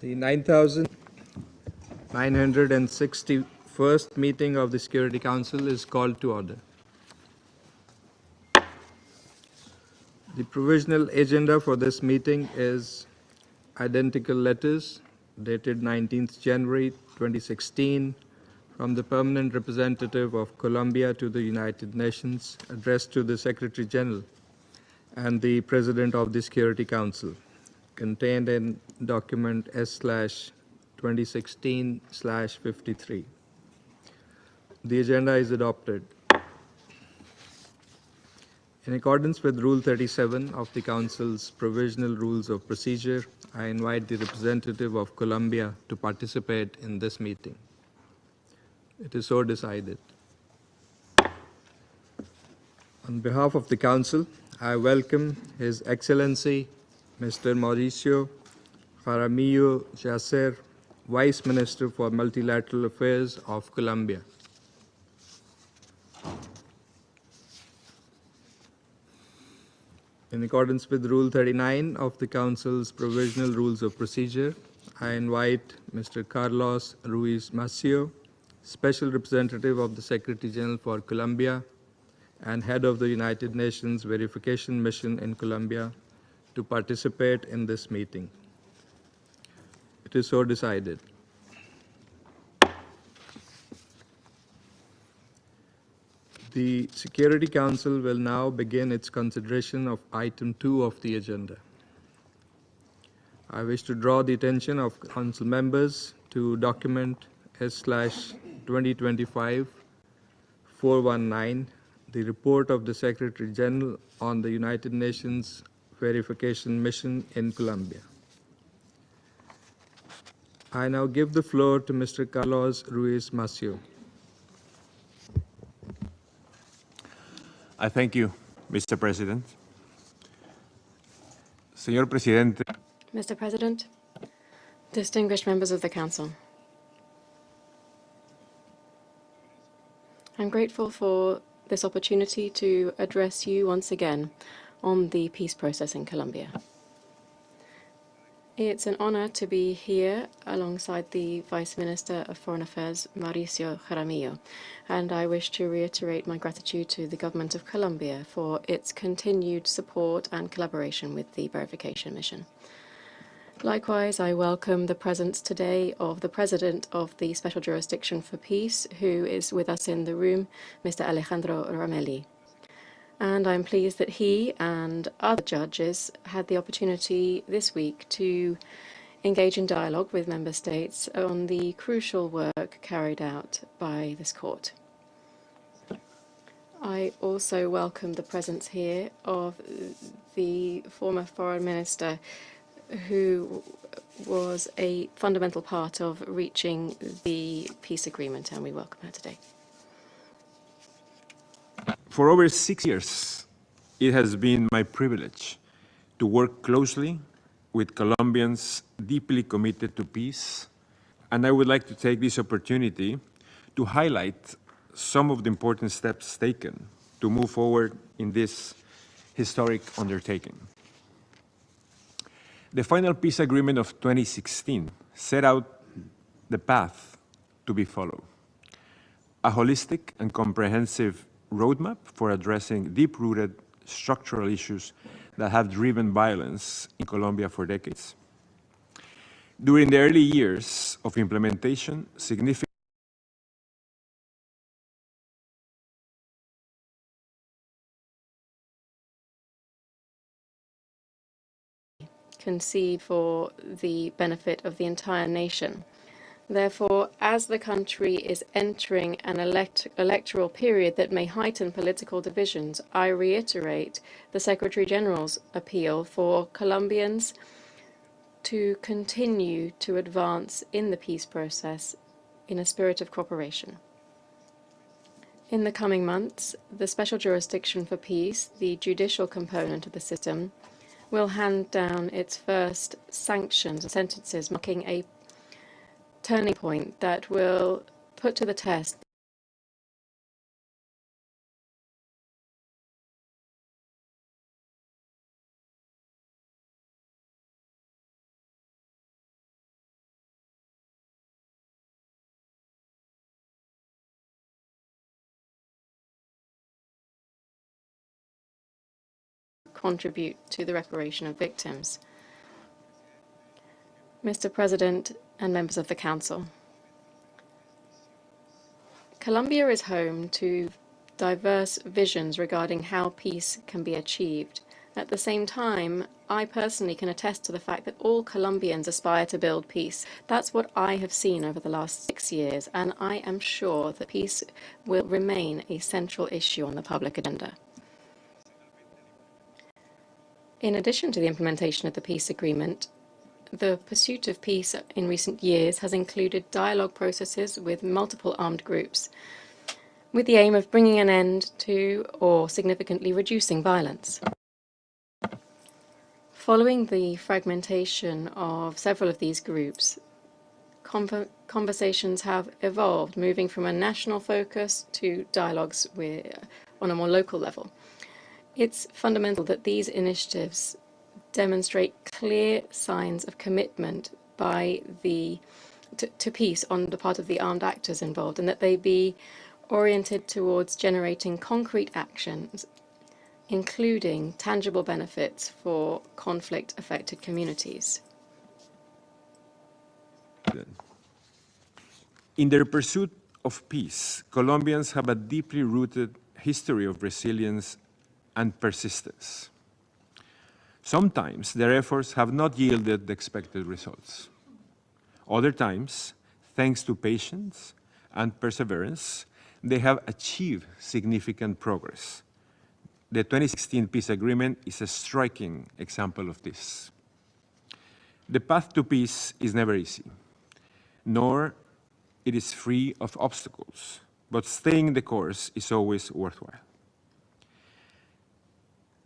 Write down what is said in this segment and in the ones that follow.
The 9,961st meeting of the Security Council is called to order. The provisional agenda for this meeting is identical letters dated 19th January 2016 from the Permanent Representative of Colombia to the United Nations, addressed to the Secretary General and the President of the Security Council, contained in document S/2016/53. The agenda is adopted. In accordance with Rule 37 of the Council's Provisional Rules of Procedure, I invite the representative of Colombia to participate in this meeting. It is so decided. On behalf of the Council, I welcome His Excellency Mr. Mauricio Jaramillo Yacer, Vice Minister for Multilateral Affairs of Colombia. In accordance with Rule 39 of the Council's Provisional Rules of Procedure, I invite Mr. Carlos Ruiz Masieu, Special Representative of the Secretary General for Colombia and Head of the United Nations Verification Mission in Colombia, to participate in this meeting. It is so decided. The Security Council will now begin its consideration of item 2 of the agenda. I wish to draw the attention of Council members to document S/2025-419, the report of the Secretary General on the United Nations Verification Mission in Colombia. I now give the floor to Mr. Carlos Ruiz Masieu. I thank you, Mr. President. Señor Presidente. Mr. President, distinguished members of the Council, I'm grateful for this opportunity to address you once again on the peace process in Colombia. It's an honor to be here alongside the Vice Minister of Foreign Affairs, Mauricio Jaramillo, and I wish to reiterate my gratitude to the Government of Colombia for its continued support and collaboration with the verification mission. Likewise, I welcome the presence today of the President of the Special Jurisdiction for Peace, who is with us in the room, Mr. Alejandro Ramelli. And I'm pleased that he and other judges had the opportunity this week to engage in dialogue with Member States on the crucial work carried out by this court. I also welcome the presence here of the former Foreign Minister, who was a fundamental part of reaching the peace agreement, and we welcome her today. For over 6 years, it has been my privilege to work closely with Colombians deeply committed to peace, and I would like to take this opportunity to highlight some of the important steps taken to move forward in this historic undertaking. The final peace agreement of 2016 set out the path to be followed: a holistic and comprehensive roadmap for addressing deep-rooted structural issues that have driven violence in Colombia for decades. During the early years of implementation, significant concede for the benefit of the entire nation. Therefore, as the country is entering an electoral period that may heighten political divisions, I reiterate the Secretary General's appeal for Colombians to continue to advance in the peace process in a spirit of cooperation. In the coming months, the Special Jurisdiction for Peace, the judicial component of the system, will hand down its first sanctions and sentences, marking a turning point that will put to the test contribute to the reparation of victims. Mr. President and members of the Council, Colombia is home to diverse visions regarding how peace can be achieved. At the same time, I personally can attest to the fact that all Colombians aspire to build peace. That's what I have seen over the last 6 years, and I am sure that peace will remain a central issue on the public agenda. In addition to the implementation of the peace agreement, the pursuit of peace in recent years has included dialogue processes with multiple armed groups, with the aim of bringing an end to or significantly reducing violence. Following the fragmentation of several of these groups, conversations have evolved, moving from a national focus to dialogues on a more local level. It's fundamental that these initiatives demonstrate clear signs of commitment to peace on the part of the armed actors involved, and that they be oriented towards generating concrete actions, including tangible benefits for conflict-affected communities. In their pursuit of peace, Colombians have a deeply rooted history of resilience and persistence. Sometimes their efforts have not yielded the expected results. Other times, thanks to patience and perseverance, they have achieved significant progress. The 2016 peace agreement is a striking example of this. The path to peace is never easy, nor it is free of obstacles, but staying the course is always worthwhile.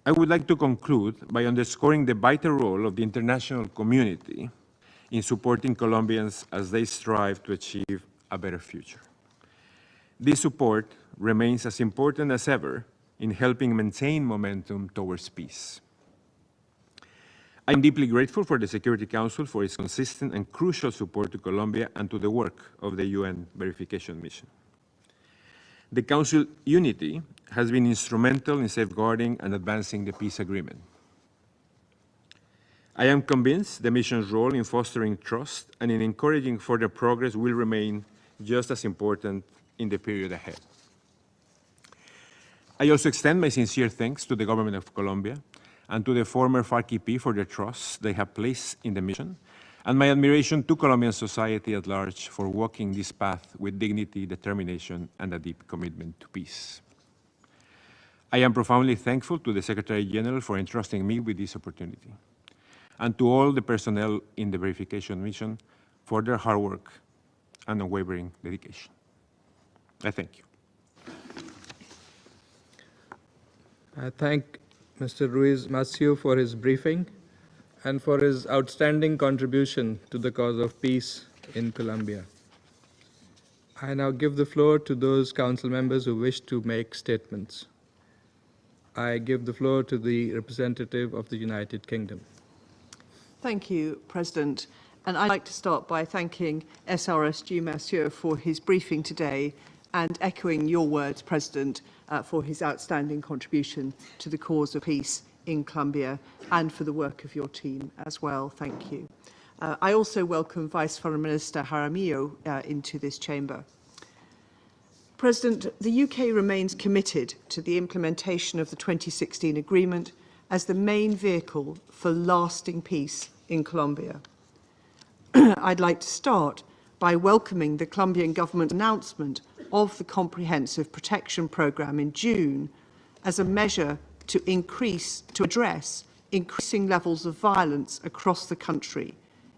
I would like to conclude by underscoring the vital role of the international community in supporting Colombians as they strive to achieve a better future. This support remains as important as ever in helping maintain momentum towards peace. I am deeply grateful for the Security Council for its consistent and crucial support to Colombia and to the work of the UN verification mission. The Council unity has been instrumental in safeguarding and advancing the peace agreement. I am convinced the mission's role in fostering trust and in encouraging further progress will remain just as important in the period ahead. I also extend my sincere thanks to the government of Colombia and to the former FARC-EP for their trust they have placed in the mission, and my admiration to Colombian society at large for walking this path with dignity, determination, and a deep commitment to peace. I am profoundly thankful to the Secretary General for entrusting me with this opportunity, and to all the personnel in the verification mission for their hard work and unwavering dedication. I thank you. I thank Mr. Ruiz Masieu for his briefing and for his outstanding contribution to the cause of peace in Colombia. I now give the floor to those council members who wish to make statements. I give the floor to the representative of the United Kingdom. Thank you, President. And I'd like to start by thanking SRSG Masieu for his briefing today and echoing your words, President, for his outstanding contribution to the cause of peace in Colombia and for the work of your team as well. Thank you. I also welcome Vice Foreign Minister Jaramillo into this chamber. President, the UK remains committed to the implementation of the 2016 agreement as the main vehicle for lasting peace in Colombia. I'd like to start by welcoming the Colombian government's announcement of the Comprehensive Protection Programme in June as a measure to address increasing levels of violence across the country,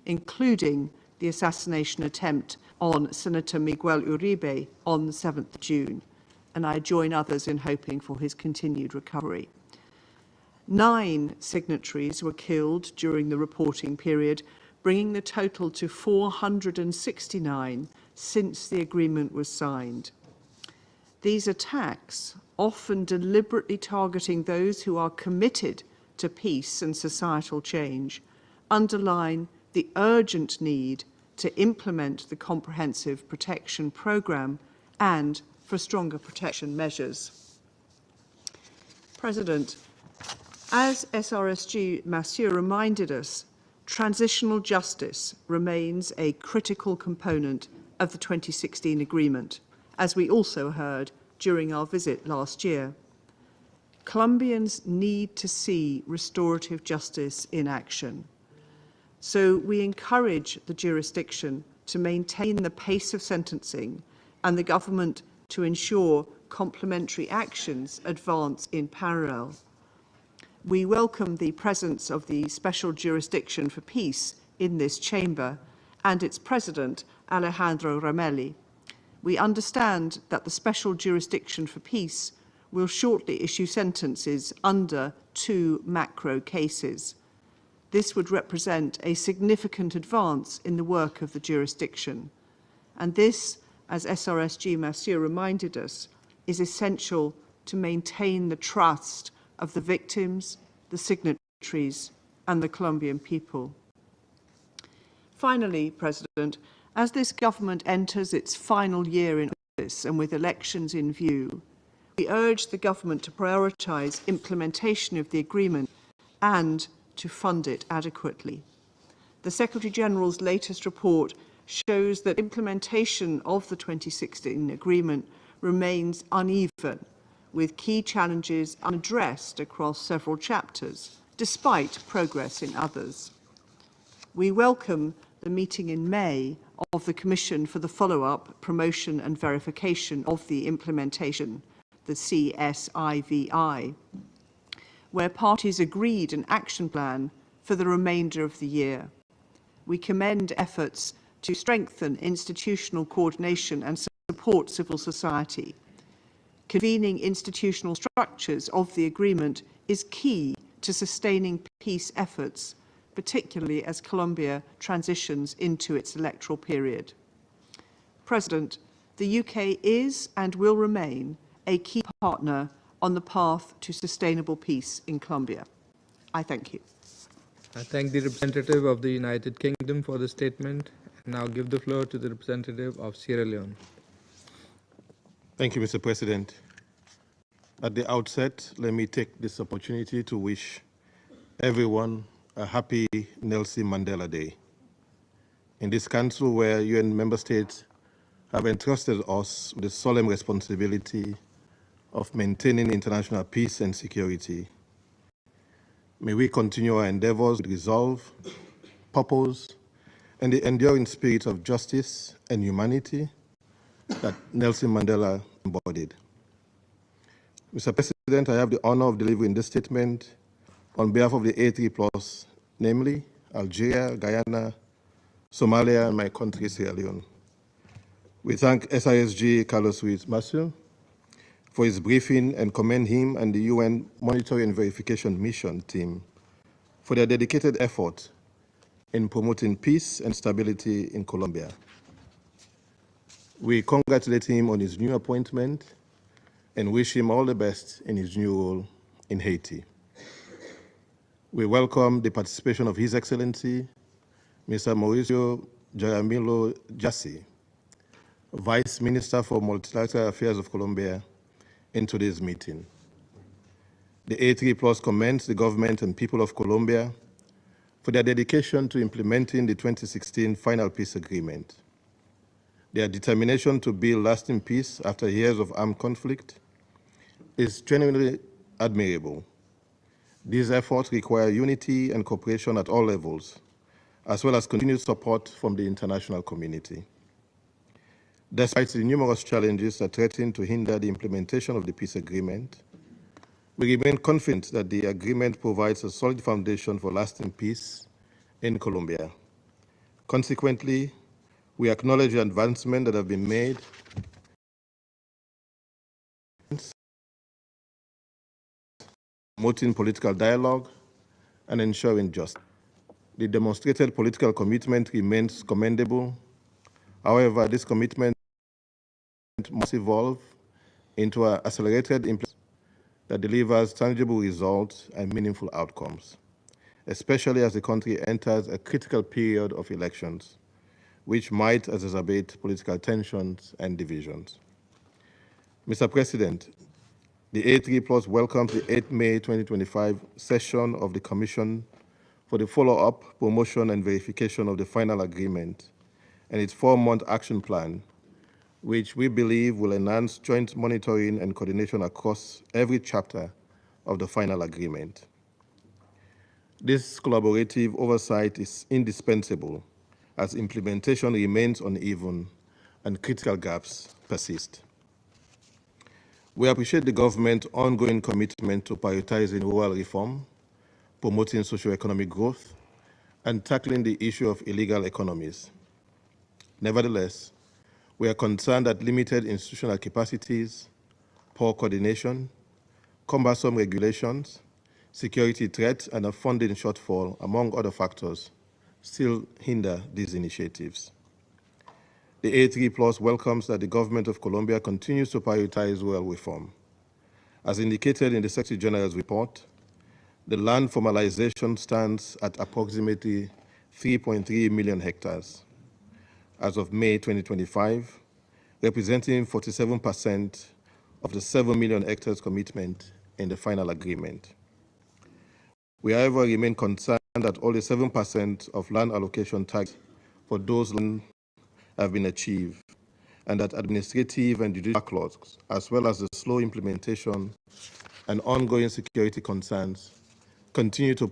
including the assassination attempt on Senator Miguel Uribe on the 7th of June, and I join others in hoping for his continued recovery. 9 signatories were killed during the reporting period, bringing the total to 469 since the agreement was signed. These attacks, often deliberately targeting those who are committed to peace and societal change, underline the urgent need to implement the Comprehensive Protection Programme and for stronger protection measures. President, As SRSG Masieu reminded us, transitional justice remains a critical component of the 2016 agreement, as we also heard during our visit last year. Colombians need to see restorative justice in action. So we encourage the jurisdiction to maintain the pace of sentencing and the government to ensure complementary actions advance in parallel. We welcome the presence of the Special Jurisdiction for Peace in this chamber and its president, Alejandro Ramelli. We understand that the Special Jurisdiction for Peace will shortly issue sentences under 2 macro cases. This would represent a significant advance in the work of the jurisdiction. And this, as SRSG Masieu reminded us, is essential to maintain the trust of the victims, the signatories, and the Colombian people. Finally, President, as this government enters its final year in office and with elections in view, we urge the government to prioritise implementation of the agreement and to fund it adequately. The Secretary-General's latest report shows that implementation of the 2016 agreement remains uneven, with key challenges unaddressed across several chapters, despite progress in others. We welcome the meeting in May of the Commission for the Follow-up, Promotion and Verification of the Implementation, the CSIVI, where parties agreed an action plan for the remainder of the year. We commend efforts to strengthen institutional coordination and support civil society. Convening institutional structures of the agreement is key to sustaining peace efforts, particularly as Colombia transitions into its electoral period. President, the UK is and will remain a key partner on the path to sustainable peace in Colombia. I thank you. I thank the representative of the United Kingdom for the statement and now give the floor to the representative of Sierra Leone. Thank you, Mr. President. At the outset, let me take this opportunity to wish everyone a happy Nelson Mandela Day. In this council where UN member states have entrusted us with the solemn responsibility of maintaining international peace and security, may we continue our endeavors with resolve, purpose, and the enduring spirit of justice and humanity that Nelson Mandela embodied. Mr. President, I have the honor of delivering this statement on behalf of the A3+, namely Algeria, Guyana, Somalia, and my country, Sierra Leone. We thank SRSG Carlos Ruiz Masieu for his briefing and commend him and the UN Monitoring and Verification Mission team for their dedicated effort in promoting peace and stability in Colombia. We congratulate him on his new appointment and wish him all the best in his new role in Haiti. We welcome the participation of His Excellency, Mr. Mauricio Jaramillo Jassi, Vice Minister for Multilateral Affairs of Colombia, in today's meeting. The A3+ commends the government and people of Colombia for their dedication to implementing the 2016 final peace agreement. Their determination to build lasting peace after years of armed conflict is genuinely admirable. These efforts require unity and cooperation at all levels, as well as continued support from the international community. Despite the numerous challenges that threaten to hinder the implementation of the peace agreement, we remain confident that the agreement provides a solid foundation for lasting peace in Colombia. Consequently, we acknowledge the advancements that have been made promoting political dialogue and ensuring justice. The demonstrated political commitment remains commendable. However, this commitment must evolve into an accelerated implementation that delivers tangible results and meaningful outcomes, especially as the country enters a critical period of elections, which might exacerbate political tensions and divisions. Mr. President, The A3 Plus welcomes the 8 May 2025 session of the Commission for the follow-up, promotion, and verification of the final agreement and its 4-month action plan, which we believe will enhance joint monitoring and coordination across every chapter of the final agreement. This collaborative oversight is indispensable as implementation remains uneven and critical gaps persist. We appreciate the government's ongoing commitment to prioritizing rural reform, promoting socio-economic growth, and tackling the issue of illegal economies. Nevertheless, we are concerned that limited institutional capacities, poor coordination, cumbersome regulations, security threats, and a funding shortfall, among other factors, still hinder these initiatives. The A3 Plus welcomes that the government of Colombia continues to prioritize rural reform. As indicated in the Secretary General's report, the land formalization stands at approximately 3.3 million hectares as of May 2025, representing 47% of the 7 million hectares commitment in the final agreement. We, however, remain concerned that only 7% of land allocation targets for those lands have been achieved, and that administrative and judicial backlogs, as well as the slow implementation and ongoing security concerns, continue to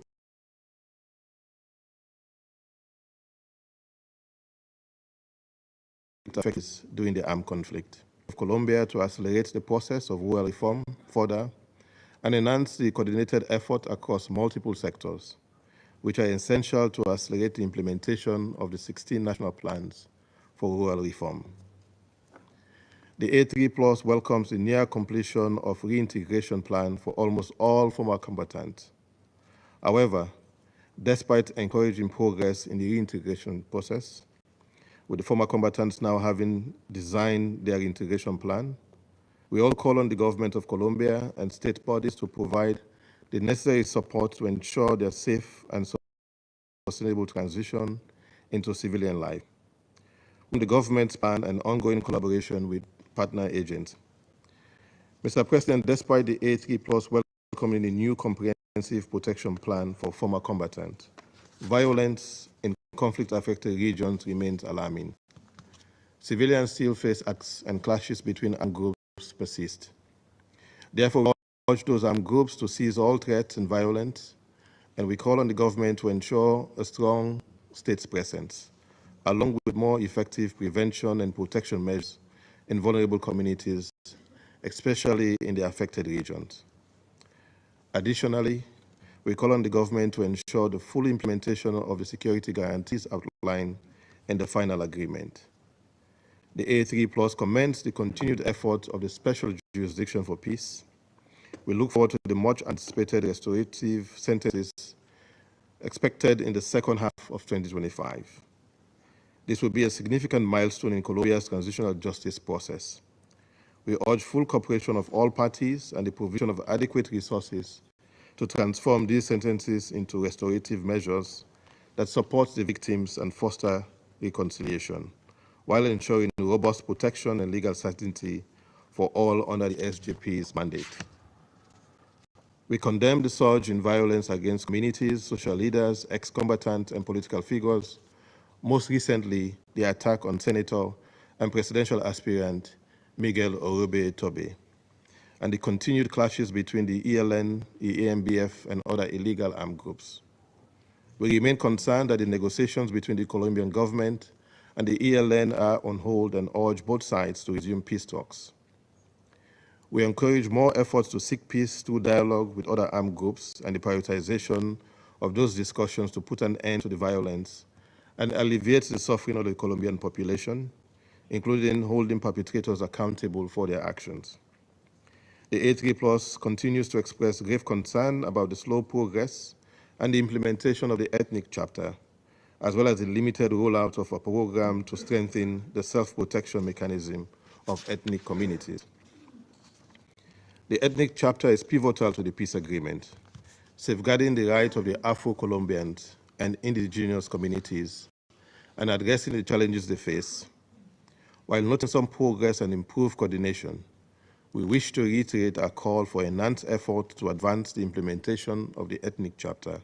affect during the armed conflict. Of Colombia to accelerate the process of rural reform further and enhance the coordinated effort across multiple sectors, which are essential to accelerate the implementation of the 16 national plans for rural reform. The A3 Plus welcomes the near completion of reintegration plan for almost all former combatants. However, despite encouraging progress in the reintegration process, with the former combatants now having designed their reintegration plan, we all call on the government of Colombia and state bodies to provide the necessary support to ensure their safe and sustainable transition into civilian life. The government's plan and ongoing collaboration with partner agents. Mr. President, despite the A3 Plus welcoming a new comprehensive protection plan for former combatants, violence in conflict-affected regions remains alarming. Civilians still face attacks and clashes between armed groups persist. Therefore, we urge those armed groups to cease all threats and violence, and we call on the government to ensure a strong state presence, along with more effective prevention and protection measures in vulnerable communities, especially in the affected regions. Additionally, we call on the government to ensure the full implementation of the security guarantees outlined in the final agreement. The A3 Plus commends the continued efforts of the Special Jurisdiction for Peace. We look forward to the much anticipated restorative sentences expected in the second half of 2025. This will be a significant milestone in Colombia's transitional justice process. We urge full cooperation of all parties and the provision of adequate resources to transform these sentences into restorative measures that support the victims and foster reconciliation, while ensuring robust protection and legal certainty for all under the SGP's mandate. We condemn the surge in violence against communities, social leaders, ex-combatants, and political figures, most recently the attack on Senator and presidential aspirant Miguel Orube Tobe, and the continued clashes between the ELN, the AMBF, and other illegal armed groups. We remain concerned that the negotiations between the Colombian government and the ELN are on hold and urge both sides to resume peace talks. We encourage more efforts to seek peace through dialogue with other armed groups and the prioritization of those discussions to put an end to the violence and alleviate the suffering of the Colombian population, including holding perpetrators accountable for their actions. The A3 Plus continues to express grave concern about the slow progress and the implementation of the ethnic chapter, as well as the limited rollout of a program to strengthen the self-protection mechanism of ethnic communities. The ethnic chapter is pivotal to the peace agreement, safeguarding the right of the Afro-Colombians and indigenous communities and addressing the challenges they face. While noting some progress and improved coordination, we wish to reiterate our call for enhanced effort to advance the implementation of the ethnic chapter,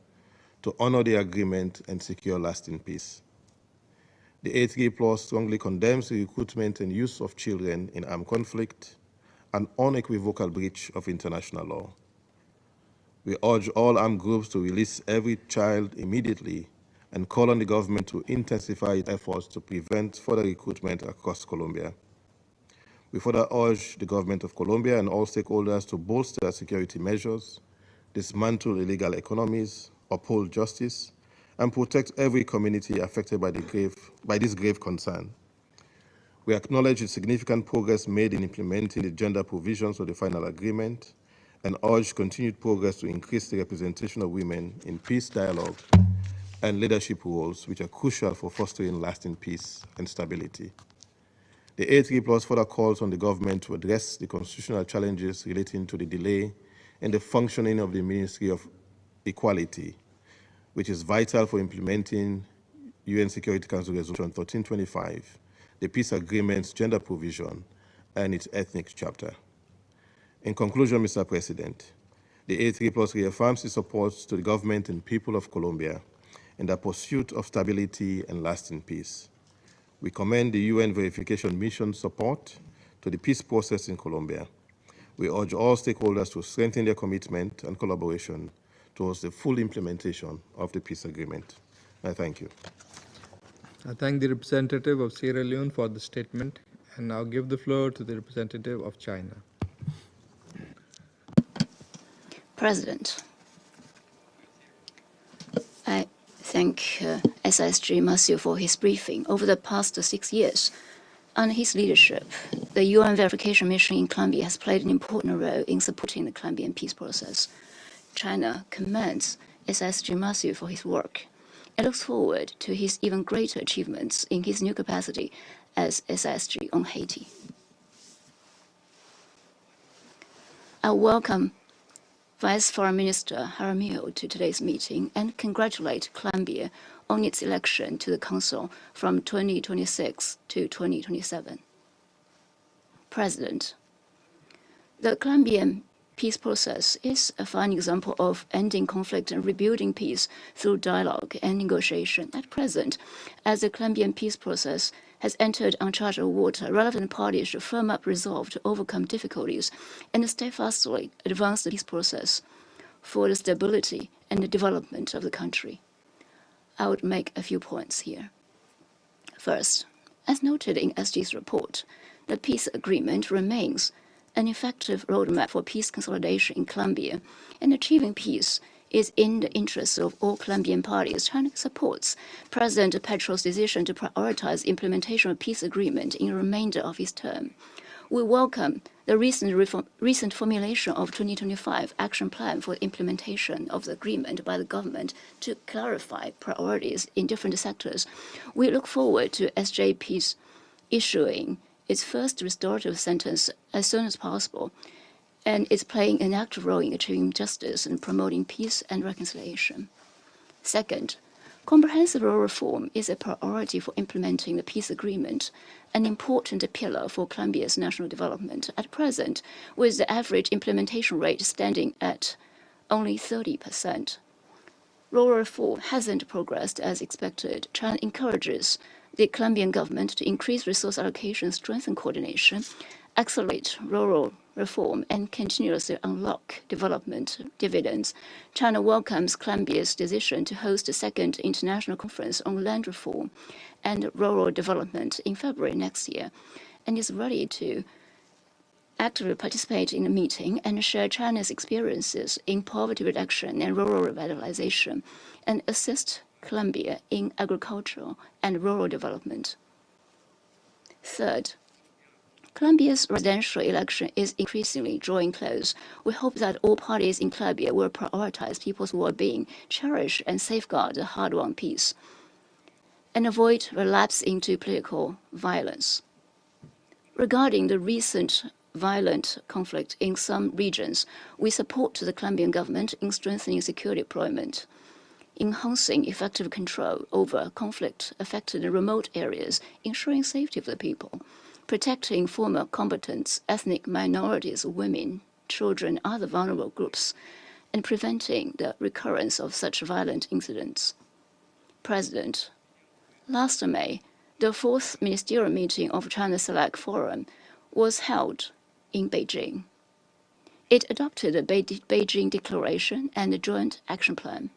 to honor the agreement and secure lasting peace. The A3+ strongly condemns the recruitment and use of children in armed conflict, an unequivocal breach of international law. We urge all armed groups to release every child immediately and call on the government to intensify its efforts to prevent further recruitment across Colombia. We further urge the government of Colombia and all stakeholders to bolster security measures, dismantle illegal economies, uphold justice, and protect every community affected by this grave concern. We acknowledge the significant progress made in implementing the gender provisions of the final agreement and urge continued progress to increase the representation of women in peace dialogue and leadership roles, which are crucial for fostering lasting peace and stability. The A3+ further calls on the government to address the constitutional challenges relating to the delay in the functioning of the Ministry of Equality, which is vital for implementing UN Security Council Resolution 1325, the peace agreement's gender provision, and its ethnic chapter. In conclusion, Mr. President, the A3+ reaffirms its support to the government and people of Colombia in the pursuit of stability and lasting peace. We commend the UN verification mission's support to the peace process in Colombia. We urge all stakeholders to strengthen their commitment and collaboration towards the full implementation of the peace agreement. I thank you. I thank the representative of Sierra Leone for the statement and now give the floor to the representative of China. President, I thank SRSG Masieu for his briefing. Over the past 6 years, under his leadership, the UN verification mission in Colombia has played an important role in supporting the Colombian peace process. China commends SRSG Masieu for his work and looks forward to his even greater achievements in his new capacity as SRSG on Haiti. I welcome Vice Foreign Minister Jaramillo to today's meeting and congratulate Colombia on its election to the Council from 2026 to 2027. President, the Colombian peace process is a fine example of ending conflict and rebuilding peace through dialogue and negotiation. At present, as the Colombian peace process has entered uncharted water, relevant parties should firm up resolve to overcome difficulties and steadfastly advance the peace process for the stability and the development of the country. I would make a few points here. First, as noted in SG's report, the peace agreement remains an effective roadmap for peace consolidation in Colombia, and achieving peace is in the interests of all Colombian parties. China supports President Petro's decision to prioritize implementation of peace agreement in the remainder of his term. We welcome the recent formulation of 2025 action plan for implementation of the agreement by the government to clarify priorities in different sectors. We look forward to SJP's issuing its first restorative sentence as soon as possible, and is playing an active role in achieving justice and promoting peace and reconciliation. Second, comprehensive rural reform is a priority for implementing the peace agreement, an important pillar for Colombia's national development. At present, with the average implementation rate standing at only 30%, rural reform hasn't progressed as expected. China encourages the Colombian government to increase resource allocation, strengthen coordination, accelerate rural reform, and continuously unlock development dividends. China welcomes Colombia's decision to host the second international conference on land reform and rural development in February next year, and is ready to actively participate in the meeting and share China's experiences in poverty reduction and rural revitalization, and assist Colombia in agricultural and rural development. Third, Colombia's presidential election is increasingly drawing close. We hope that all parties in Colombia will prioritize people's well-being, cherish and safeguard the hard-won peace, and avoid relapse into political violence. Regarding the recent violent conflict in some regions, we support the Colombian government in strengthening security deployment, enhancing effective control over conflict-affected remote areas, ensuring safety of the people. protecting former combatants, ethnic minorities, women, children, other vulnerable groups, and preventing the recurrence of such violent incidents. President, last May, the fourth ministerial meeting of China Select Forum was held in Beijing. It adopted the Beijing Declaration and the Joint Action Plan.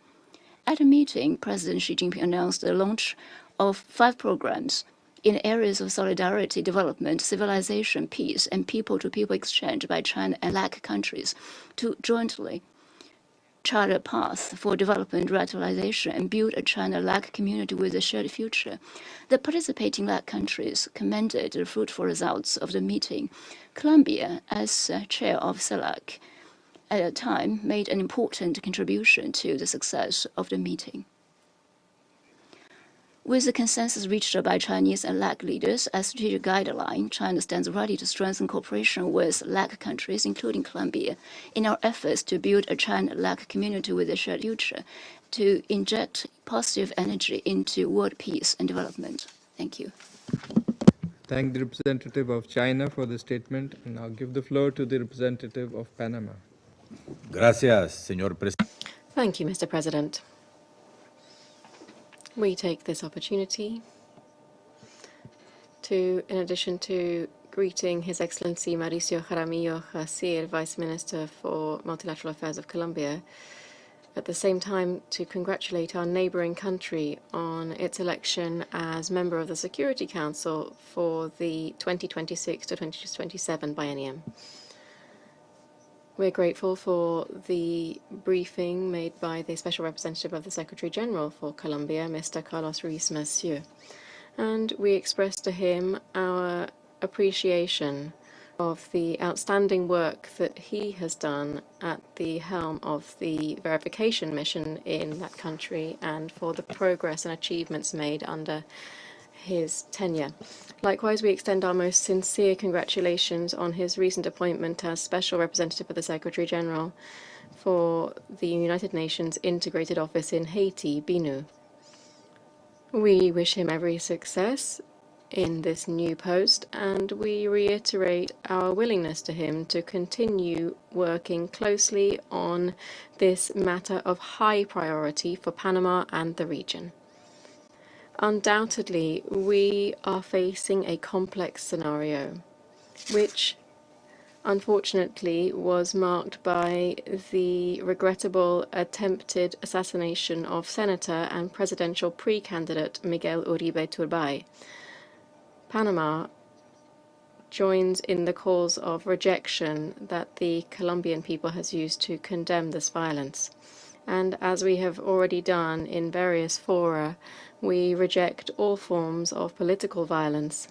At a meeting, President Xi Jinping announced the launch of 5 programs in areas of solidarity, development, civilization, peace, and people-to-people exchange by China and LAC countries to jointly chart a path for development, revitalization, and build a China-LAC community with a shared future. The participating LAC countries commended the fruitful results of the meeting. Colombia, as chair of CELAC, at the time, made an important contribution to the success of the meeting. With the consensus reached by Chinese and LAC leaders as strategic guideline, China stands ready to strengthen cooperation with LAC countries, including Colombia, in our efforts to build a China-LAC community with a shared future, to inject positive energy into world peace and development. Thank you. Thank the representative of China for the statement, and I'll give the floor to the representative of Panama. Gracias, señor presidente. Thank you, Mr. President. We take this opportunity to, in addition to greeting His Excellency Mauricio Jaramillo García, Vice Minister for Multilateral Affairs of Colombia, at the same time to congratulate our neighboring country on its election as member of the Security Council for the 2026 to 2027 biennium. We're grateful for the briefing made by the Special Representative of the Secretary General for Colombia, Mr. Carlos Ruiz Masieu, and we express to him our appreciation of the outstanding work that he has done at the helm of the verification mission in that country and for the progress and achievements made under his tenure. Likewise, we extend our most sincere congratulations on his recent appointment as Special Representative of the Secretary General for the United Nations Integrated Office in Haiti, BINU. We wish him every success in this new post, and we reiterate our willingness to him to continue working closely on this matter of high priority for Panama and the region. Undoubtedly, we are facing a complex scenario, which unfortunately was marked by the regrettable attempted assassination of Senator and presidential pre-candidate Miguel Uribe Turbay. Panama joins in the calls of rejection that the Colombian people has used to condemn this violence. And as we have already done in various fora, we reject all forms of political violence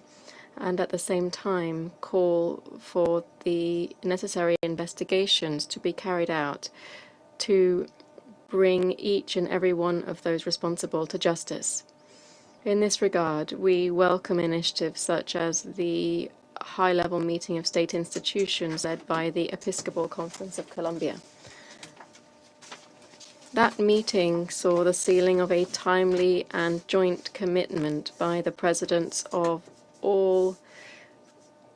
and at the same time call for the necessary investigations to be carried out to bring each and every one of those responsible to justice. In this regard, we welcome initiatives such as the high-level meeting of state institutions led by the Episcopal Conference of Colombia. That meeting saw the sealing of a timely and joint commitment by the presidents of all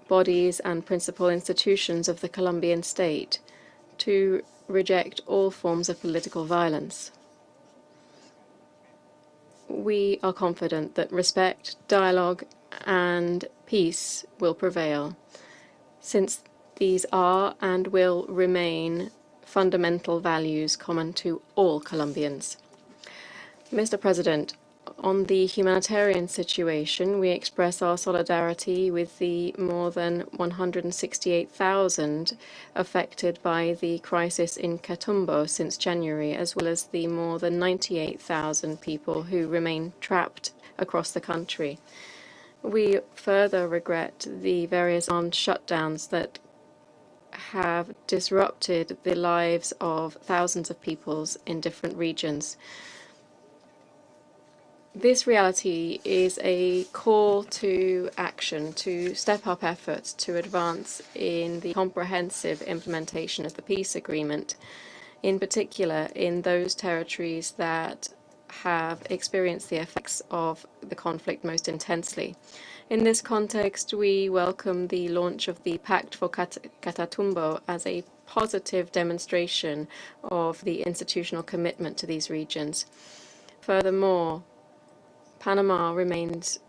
bodies and principal institutions of the Colombian state to reject all forms of political violence. We are confident that respect, dialogue, and peace will prevail, since these are and will remain fundamental values common to all Colombians. Mr. President, on the humanitarian situation, we express our solidarity with the more than 168,000 affected by the crisis in Catumbo since January, as well as the more than 98,000 people who remain trapped across the country. We further regret the various armed shutdowns that have disrupted the lives of thousands of peoples in different regions. This reality is a call to action to step up efforts to advance in the comprehensive implementation of the peace agreement, in particular in those territories that have experienced the effects of the conflict most intensely. In this context, we welcome the launch of the Pact for Catatumbo as a positive demonstration of the institutional commitment to these regions. Furthermore, Panama remains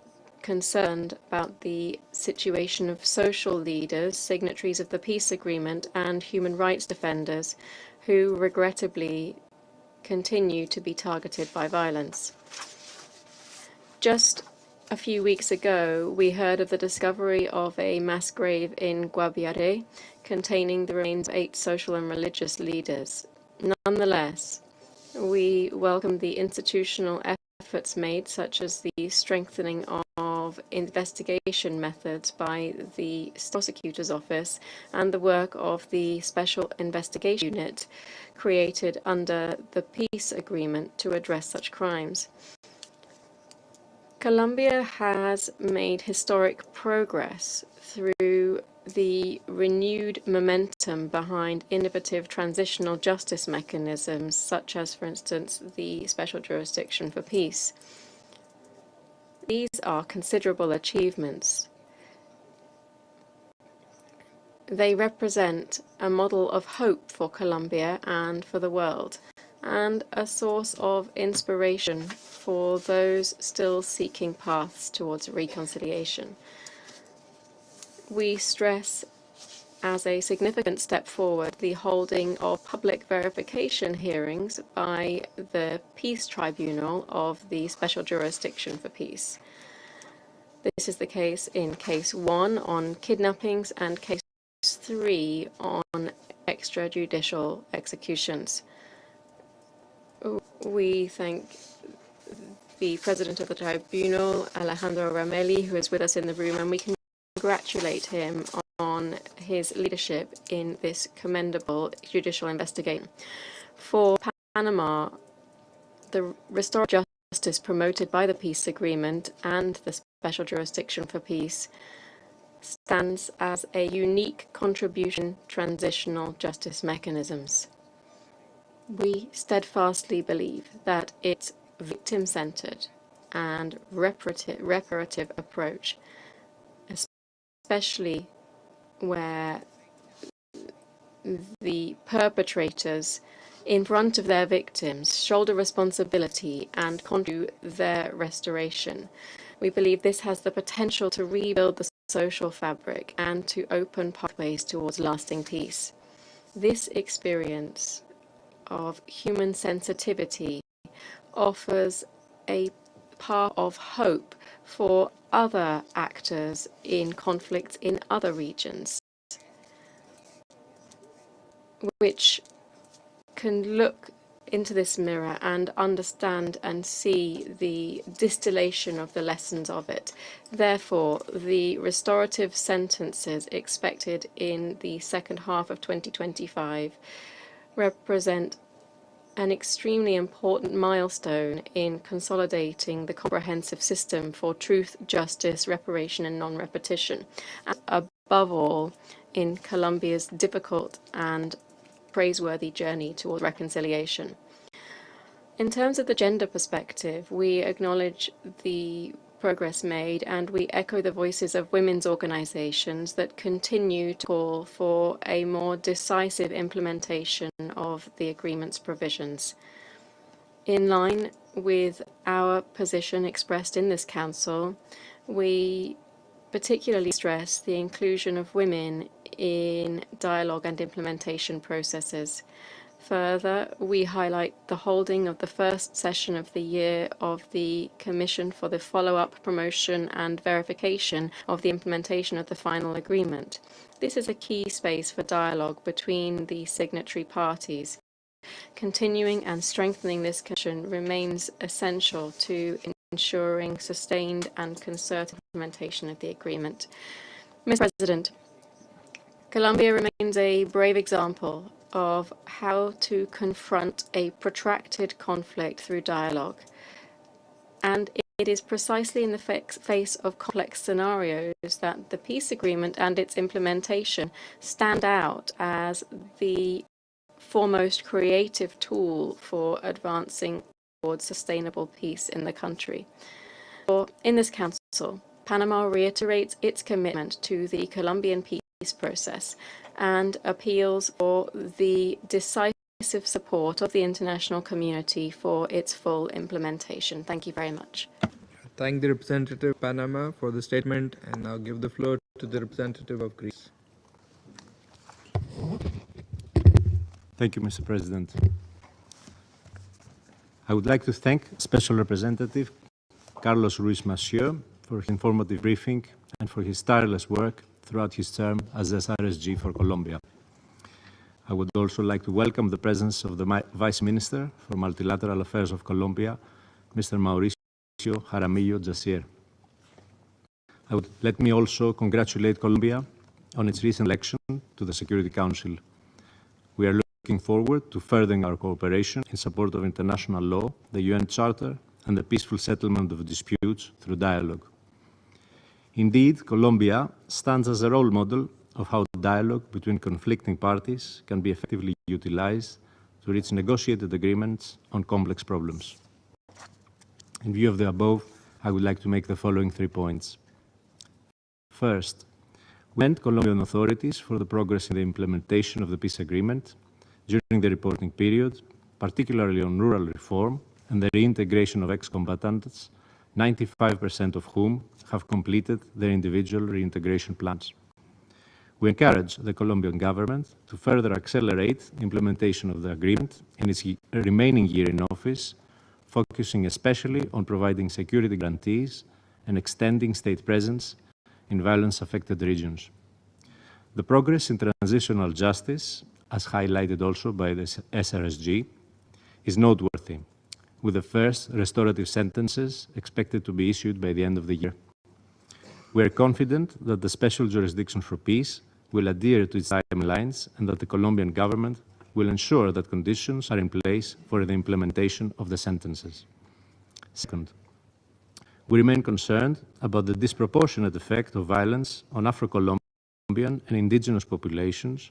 concerned about the situation of social leaders, signatories of the peace agreement, and human rights defenders who regrettably continue to be targeted by violence. Just a few weeks ago, we heard of the discovery of a mass grave in Guaviare containing the remains of 8 social and religious leaders. Nonetheless, we welcome the institutional efforts made, such as the strengthening of investigation methods by the prosecutor's office and the work of the Special Investigation Unit created under the peace agreement to address such crimes. Colombia has made historic progress through the renewed momentum behind innovative transitional justice mechanisms, such as, for instance, the Special Jurisdiction for Peace. These are considerable achievements. They represent a model of hope for Colombia and for the world, and a source of inspiration for those still seeking paths towards reconciliation. We stress as a significant step forward the holding of public verification hearings by the Peace Tribunal of the Special Jurisdiction for Peace. This is the case in Case 1 on kidnappings and Case 3 on extrajudicial executions. We thank the President of the Tribunal, Alejandro Ramelli, who is with us in the room, and we congratulate him on his leadership in this commendable judicial investigation. For Panama, the restorative justice promoted by the peace agreement and the Special Jurisdiction for Peace stands as a unique contribution to transitional justice mechanisms. We steadfastly believe that its victim-centered and reparative approach, especially where the perpetrators in front of their victims shoulder responsibility and contribute their restoration. We believe this has the potential to rebuild the social fabric and to open pathways towards lasting peace. This experience of human sensitivity offers a path of hope for other actors in conflicts in other regions, which can look into this mirror and understand and see the distillation of the lessons of it. Therefore, the restorative sentences expected in the second half of 2025 represent an extremely important milestone in consolidating the comprehensive system for truth, justice, reparation, and non-repetition, and above all, in Colombia's difficult and praiseworthy journey towards reconciliation. In terms of the gender perspective, we acknowledge the progress made, and we echo the voices of women's organizations that continue to call for a more decisive implementation of the agreement's provisions. In line with our position expressed in this council, we particularly stress the inclusion of women in dialogue and implementation processes. Further, we highlight the holding of the first session of the year of the Commission for the Follow-up, Promotion and Verification of the Implementation of the Final Agreement. This is a key space for dialogue between the signatory parties. Continuing and strengthening this commission remains essential to ensuring sustained and concerted implementation of the agreement. Mr. President, Colombia remains a brave example of how to confront a protracted conflict through dialogue. And it is precisely in the face of complex scenarios that the peace agreement and its implementation stand out as the foremost creative tool for advancing towards sustainable peace in the country. In this council, Panama reiterates its commitment to the Colombian peace process and appeals for the decisive support of the international community for its full implementation. Thank you very much. Thank the representative of Panama for the statement, and now give the floor to the representative of Greece. Thank you, Mr. President. I would like to thank Special Representative Carlos Ruiz Masieu for his informative briefing and for his tireless work throughout his term as SRSG for Colombia. I would also like to welcome the presence of the Vice Minister for Multilateral Affairs of Colombia, Mr. Mauricio Jaramillo Jasier. Let me also congratulate Colombia on its recent election to the Security Council. We are looking forward to furthering our cooperation in support of international law, the UN Charter, and the peaceful settlement of disputes through dialogue. Indeed, Colombia stands as a role model of how dialogue between conflicting parties can be effectively utilized to reach negotiated agreements on complex problems. In view of the above, I would like to make the following 3 points. First, we commend Colombian authorities for the progress in the implementation of the peace agreement during the reporting period, particularly on rural reform and the reintegration of ex-combatants, 95% of whom have completed their individual reintegration plans. We encourage the Colombian government to further accelerate implementation of the agreement in its remaining year in office, focusing especially on providing security guarantees and extending state presence in violence-affected regions. The progress in transitional justice, as highlighted also by the SRSG, is noteworthy, with the first restorative sentences expected to be issued by the end of the year. We are confident that the Special Jurisdiction for Peace will adhere to its timelines and that the Colombian government will ensure that conditions are in place for the implementation of the sentences. Second, we remain concerned about the disproportionate effect of violence on Afro-Colombian and indigenous populations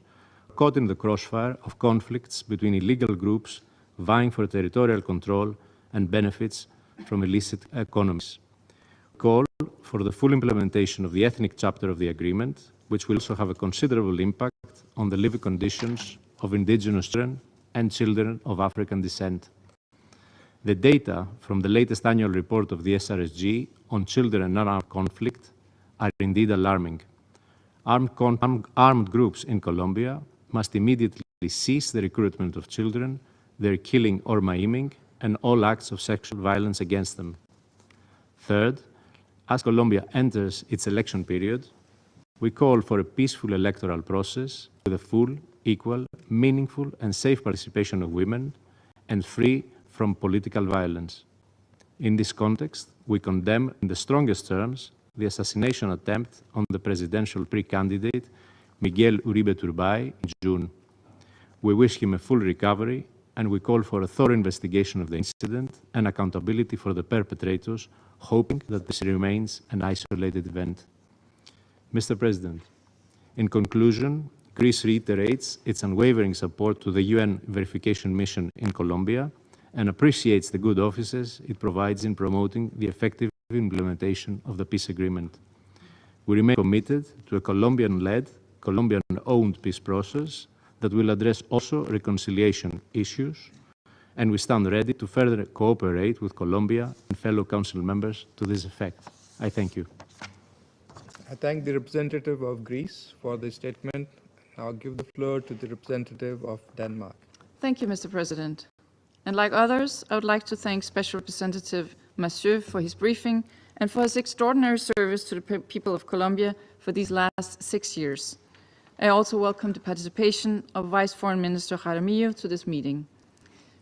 caught in the crossfire of conflicts between illegal groups vying for territorial control and benefits from illicit economies. We call for the full implementation of the ethnic chapter of the agreement, which will also have a considerable impact on the living conditions of indigenous children and children of African descent. The data from the latest annual report of the SRSG on children and non-armed conflict are indeed alarming. Armed groups in Colombia must immediately cease the recruitment of children, their killing or maiming, and all acts of sexual violence against them. Third, as Colombia enters its election period, we call for a peaceful electoral process with a full, equal, meaningful, and safe participation of women, and free from political violence. In this context, we condemn in the strongest terms the assassination attempt on the presidential pre-candidate Miguel Uribe Turbay in June. We wish him a full recovery, and we call for a thorough investigation of the incident and accountability for the perpetrators, hoping that this remains an isolated event. Mr. President, in conclusion, Greece reiterates its unwavering support to the UN verification mission in Colombia and appreciates the good offices it provides in promoting the effective implementation of the peace agreement. We remain committed to a Colombian-led, Colombian-owned peace process that will address also reconciliation issues, and we stand ready to further cooperate with Colombia and fellow Council members to this effect. I thank you. I thank the representative of Greece for the statement. Now I'll give the floor to the representative of Denmark. Thank you, Mr. President. And like others, I would like to thank Special Representative Masieu for his briefing and for his extraordinary service to the people of Colombia for these last 6 years. I also welcome the participation of Vice Foreign Minister Jaramillo to this meeting.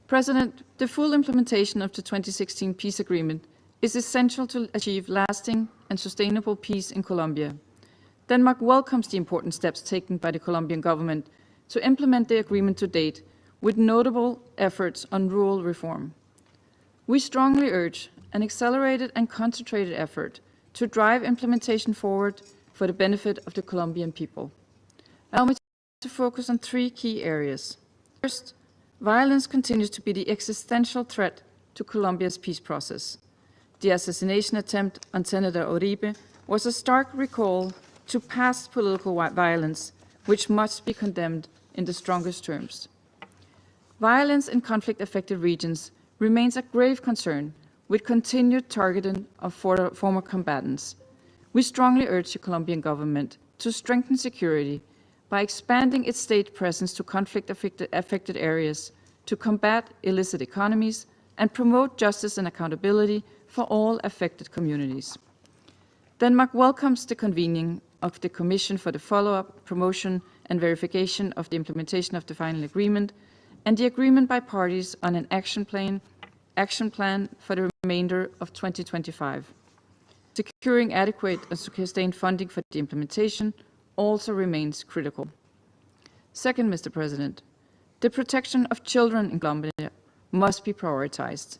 President, the full implementation of the 2016 peace agreement is essential to achieve lasting and sustainable peace in Colombia. Denmark welcomes the important steps taken by the Colombian government to implement the agreement to date, with notable efforts on rural reform. We strongly urge an accelerated and concentrated effort to drive implementation forward for the benefit of the Colombian people. Allow me to focus on 3 key areas. First, violence continues to be the existential threat to Colombia's peace process. The assassination attempt on Senator Uribe was a stark recall to past political violence, which must be condemned in the strongest terms. Violence in conflict-affected regions remains a grave concern, with continued targeting of former combatants. We strongly urge the Colombian government to strengthen security by expanding its state presence to conflict-affected areas, to combat illicit economies, and promote justice and accountability for all affected communities. Denmark welcomes the convening of the Commission for the follow-up, promotion, and verification of the implementation of the final agreement, and the agreement by parties on an action plan for the remainder of 2025. Securing adequate and sustained funding for the implementation also remains critical. Second, Mr. President, the protection of children in Colombia must be prioritized.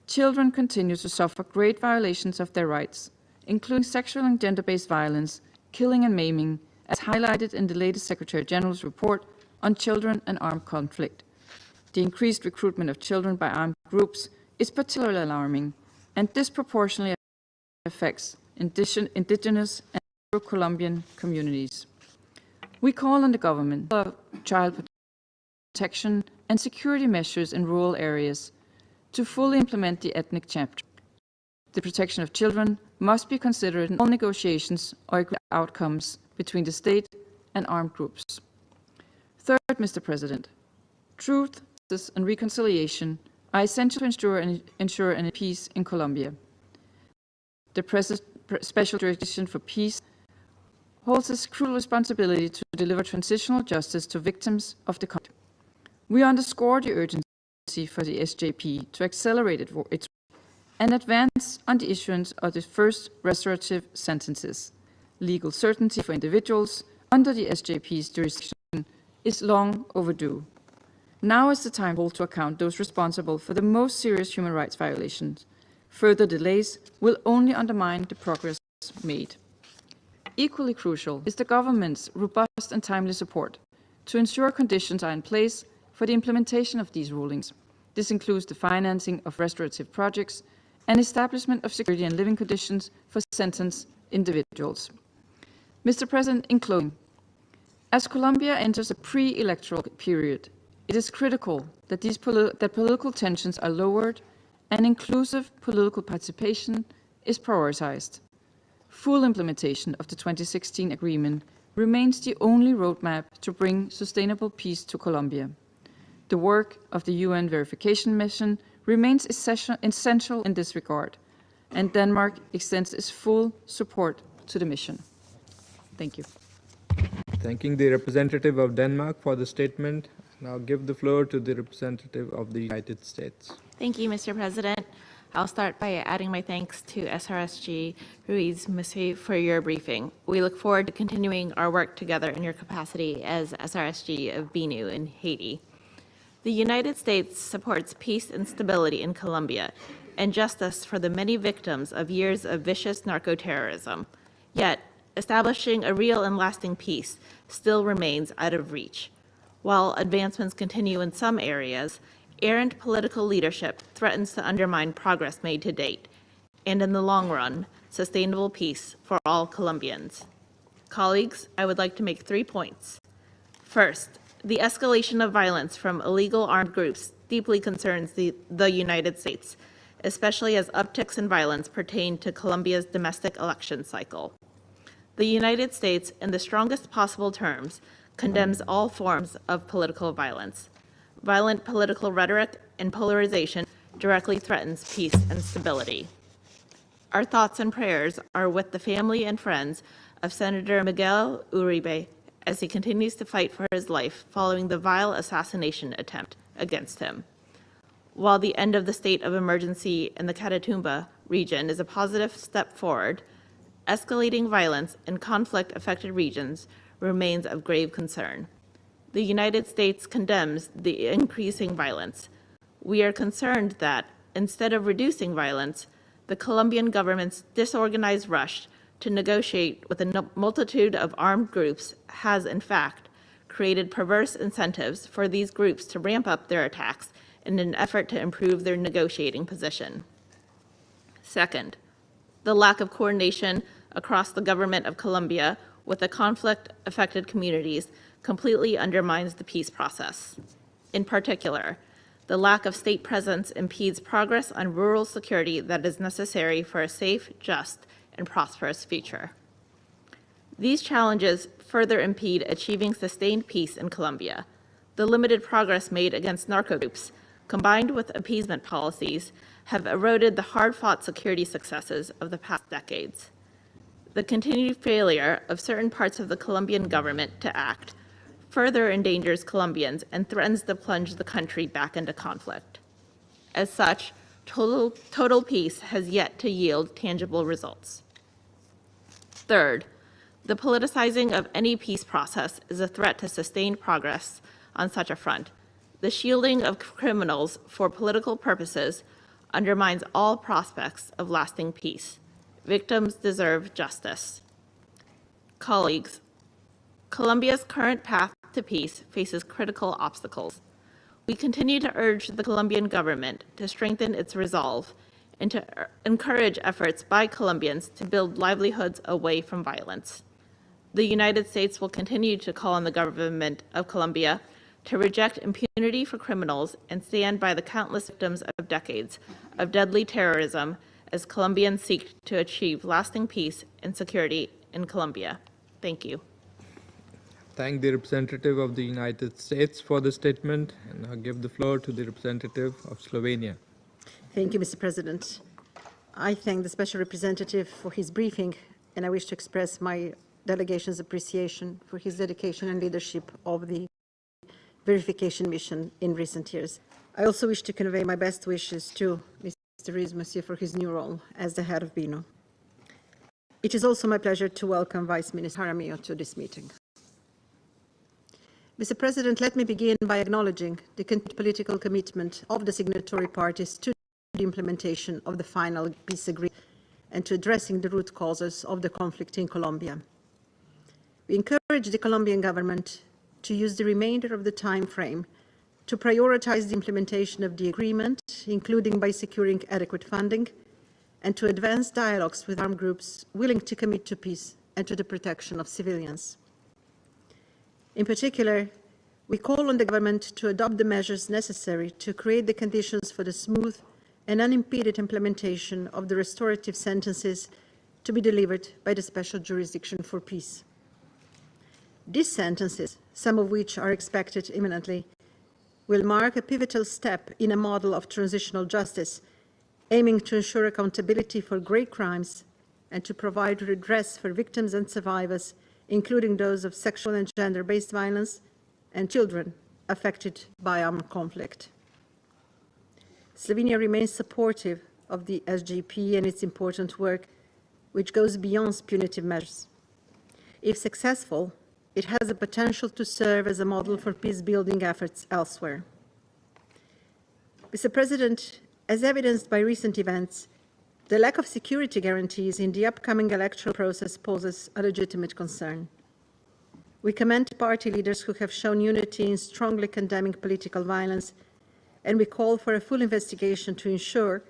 Children continue to suffer great violations of their rights, including sexual and gender-based violence, killing and maiming, as highlighted in the latest Secretary General's report on children and armed conflict. The increased recruitment of children by armed groups is particularly alarming and disproportionately affects indigenous and Colombian communities. We call on the government for child protection and security measures in rural areas to fully implement the ethnic chapter. The protection of children must be considered in all negotiations or outcomes between the state and armed groups. Third, Mr. President, truth, justice, and reconciliation are essential to ensure any peace in Colombia. The present Special Jurisdiction for Peace holds a crucial responsibility to deliver transitional justice to victims of the conflict. We underscore the urgency for the SJP to accelerate its work and advance on the issuance of the first restorative sentences. Legal certainty for individuals under the SJP's jurisdiction is long overdue. Now is the time to hold to account those responsible for the most serious human rights violations. Further delays will only undermine the progress made. Equally crucial is the government's robust and timely support to ensure conditions are in place for the implementation of these rulings. This includes the financing of restorative projects and establishment of security and living conditions for sentenced individuals. Mr. President, in closing, as Colombia enters a pre-electoral period, it is critical that political tensions are lowered and inclusive political participation is prioritized. Full implementation of the 2016 agreement remains the only roadmap to bring sustainable peace to Colombia. The work of the UN verification mission remains essential in this regard, and Denmark extends its full support to the mission. Thank you. Thanking the representative of Denmark for the statement. Now give the floor to the representative of the United States. Thank you, Mr. President. I'll start by adding my thanks to SRSG, Ruiz, Masieu, for your briefing. We look forward to continuing our work together in your capacity as SRSG of BNU in Haiti. The United States supports peace and stability in Colombia and justice for the many victims of years of vicious narco-terrorism. Yet, establishing a real and lasting peace still remains out of reach. While advancements continue in some areas, errant political leadership threatens to undermine progress made to date, and in the long run, sustainable peace for all Colombians. Colleagues, I would like to make 3 points. First, the escalation of violence from illegal armed groups deeply concerns the United States, especially as upticks in violence pertain to Colombia's domestic election cycle. The United States, in the strongest possible terms, condemns all forms of political violence. Violent political rhetoric and polarization directly threatens peace and stability. Our thoughts and prayers are with the family and friends of Senator Miguel Uribe as he continues to fight for his life following the vile assassination attempt against him. While the end of the state of emergency in the Catatumbo region is a positive step forward, escalating violence in conflict-affected regions remains of grave concern. The United States condemns the increasing violence. We are concerned that, instead of reducing violence, the Colombian government's disorganized rush to negotiate with a multitude of armed groups has, in fact, created perverse incentives for these groups to ramp up their attacks in an effort to improve their negotiating position. Second, the lack of coordination across the government of Colombia with the conflict-affected communities completely undermines the peace process. In particular, the lack of state presence impedes progress on rural security that is necessary for a safe, just, and prosperous future. These challenges further impede achieving sustained peace in Colombia. The limited progress made against narco groups, combined with appeasement policies, have eroded the hard-fought security successes of the past decades. The continued failure of certain parts of the Colombian government to act further endangers Colombians and threatens to plunge the country back into conflict. As such, total peace has yet to yield tangible results. Third, the politicizing of any peace process is a threat to sustained progress on such a front. The shielding of criminals for political purposes undermines all prospects of lasting peace. Victims deserve justice. Colleagues, Colombia's current path to peace faces critical obstacles. We continue to urge the Colombian government to strengthen its resolve and to encourage efforts by Colombians to build livelihoods away from violence. The United States will continue to call on the government of Colombia to reject impunity for criminals and stand by the countless victims of decades of deadly terrorism as Colombians seek to achieve lasting peace and security in Colombia. Thank you. Thank the representative of the United States for the statement, and I'll give the floor to the representative of Slovenia. Thank you, Mr. President. I thank the Special Representative for his briefing, and I wish to express my delegation's appreciation for his dedication and leadership of the verification mission in recent years. I also wish to convey my best wishes to Mr. Ruiz Masieu for his new role as the head of BINO. It is also my pleasure to welcome Vice Minister Jaramillo to this meeting. Mr. President, let me begin by acknowledging the continued political commitment of the signatory parties to the implementation of the final peace agreement and to addressing the root causes of the conflict in Colombia. We encourage the Colombian government to use the remainder of the time frame to prioritize the implementation of the agreement, including by securing adequate funding, and to advance dialogues with armed groups willing to commit to peace and to the protection of civilians. In particular, we call on the government to adopt the measures necessary to create the conditions for the smooth and unimpeded implementation of the restorative sentences to be delivered by the Special Jurisdiction for Peace. These sentences, some of which are expected imminently, will mark a pivotal step in a model of transitional justice, aiming to ensure accountability for great crimes and to provide redress for victims and survivors, including those of sexual and gender-based violence and children affected by armed conflict. Slovenia remains supportive of the SGP and its important work, which goes beyond punitive measures. If successful, it has the potential to serve as a model for peace-building efforts elsewhere. Mr. President, as evidenced by recent events, the lack of security guarantees in the upcoming electoral process poses a legitimate concern. We commend party leaders who have shown unity in strongly condemning political violence, and we call for a full investigation to ensure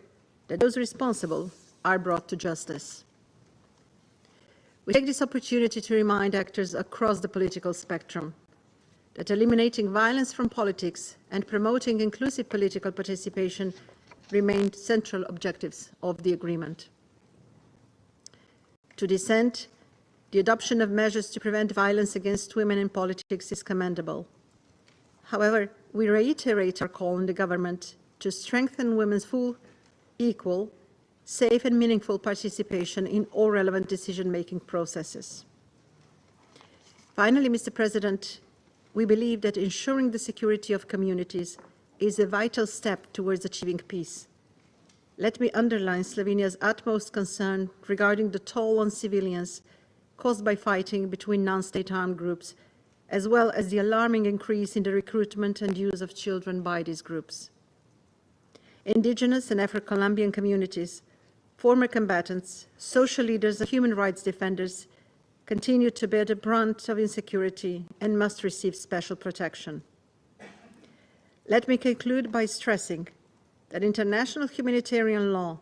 that those responsible are brought to justice. We take this opportunity to remind actors across the political spectrum that eliminating violence from politics and promoting inclusive political participation remain central objectives of the agreement. To this end, the adoption of measures to prevent violence against women in politics is commendable. However, we reiterate our call on the government to strengthen women's full, equal, safe and meaningful participation in all relevant decision-making processes. Finally, Mr. President, we believe that ensuring the security of communities is a vital step towards achieving peace. Let me underline Slovenia's utmost concern regarding the toll on civilians caused by fighting between non-state armed groups, as well as the alarming increase in the recruitment and use of children by these groups. Indigenous and Afro-Colombian communities, former combatants, social leaders and human rights defenders continue to bear the brunt of insecurity and must receive special protection. Let me conclude by stressing that international humanitarian law,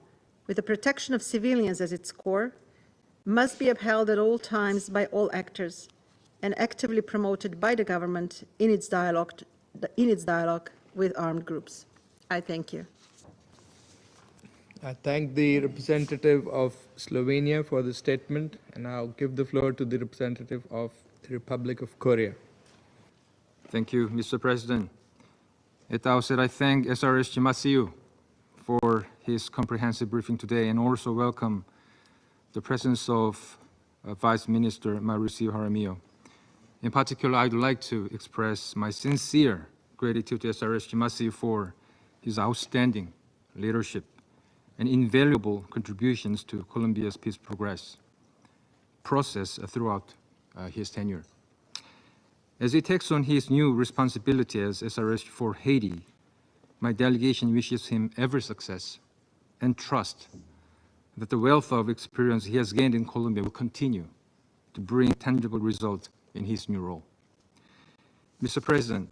with the protection of civilians as its core, must be upheld at all times by all actors and actively promoted by the government in its dialogue with armed groups. I thank you. I thank the representative of Slovenia for the statement, and I'll give the floor to the representative of the Republic of Korea. Thank you, Mr. President. At the outset, I thank SRSG Masieu for his comprehensive briefing today, and also welcome the presence of Vice Minister Masieu. In particular, I'd like to express my sincere gratitude to SRSG Masieu for his outstanding leadership and invaluable contributions to Colombia's peace process throughout his tenure. As he takes on his new responsibility as SRSG for Haiti, my delegation wishes him every success and trust that the wealth of experience he has gained in Colombia will continue to bring tangible results in his new role. Mr. President,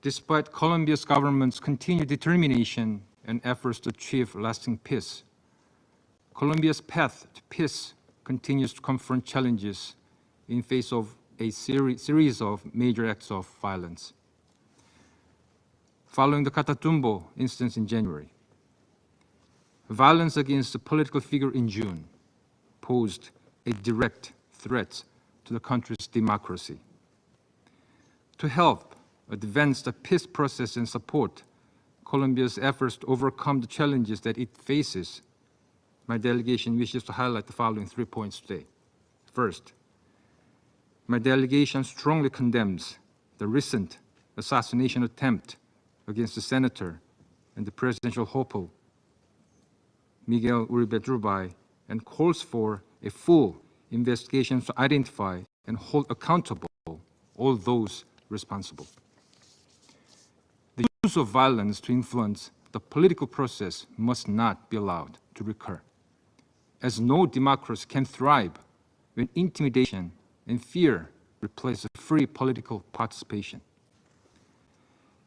despite Colombia's government's continued determination and efforts to achieve lasting peace, Colombia's path to peace continues to confront challenges in face of a series of major acts of violence. Following the Catatumbo instance in January, violence against a political figure in June posed a direct threat to the country's democracy. To help advance the peace process and support Colombia's efforts to overcome the challenges that it faces, my delegation wishes to highlight the following 3 points today. First, my delegation strongly condemns the recent assassination attempt against the senator and the presidential hopeful, Miguel Uribe Turbay, and calls for a full investigation to identify and hold accountable all those responsible. The use of violence to influence the political process must not be allowed to recur, as no democracy can thrive when intimidation and fear replace free political participation.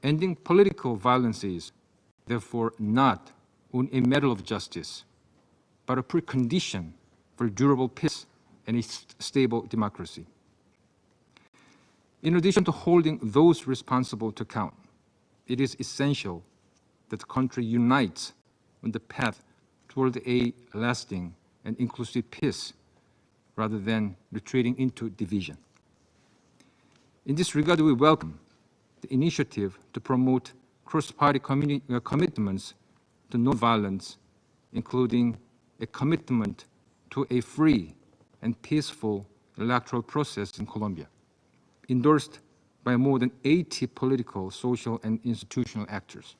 Ending political violence is, therefore, not only a matter of justice, but a precondition for durable peace and a stable democracy. In addition to holding those responsible to account, it is essential that the country unites on the path toward a lasting and inclusive peace, rather than retreating into division. In this regard, we welcome the initiative to promote cross-party commitments to nonviolence, including a commitment to a free and peaceful electoral process in Colombia, endorsed by more than 80 political, social, and institutional actors.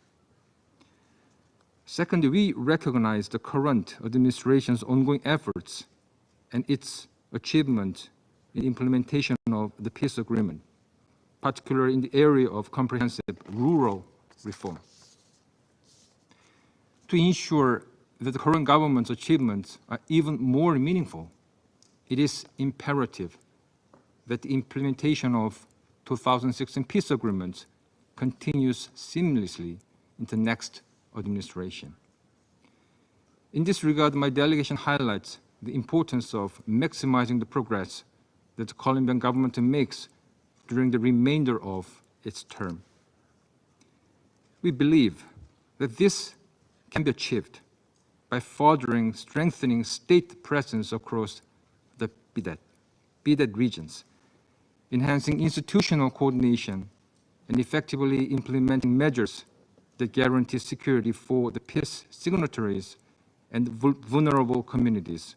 Second, we recognize the current administration's ongoing efforts and its achievement in implementation of the peace agreement, particularly in the area of comprehensive rural reform. To ensure that the current government's achievements are even more meaningful, it is imperative that the implementation of 2016 peace agreements continues seamlessly in the next administration. In this regard, my delegation highlights the importance of maximizing the progress that the Colombian government makes during the remainder of its term. We believe that this can be achieved by furthering strengthening state presence across the BIDET regions, enhancing institutional coordination, and effectively implementing measures that guarantee security for the peace signatories and vulnerable communities,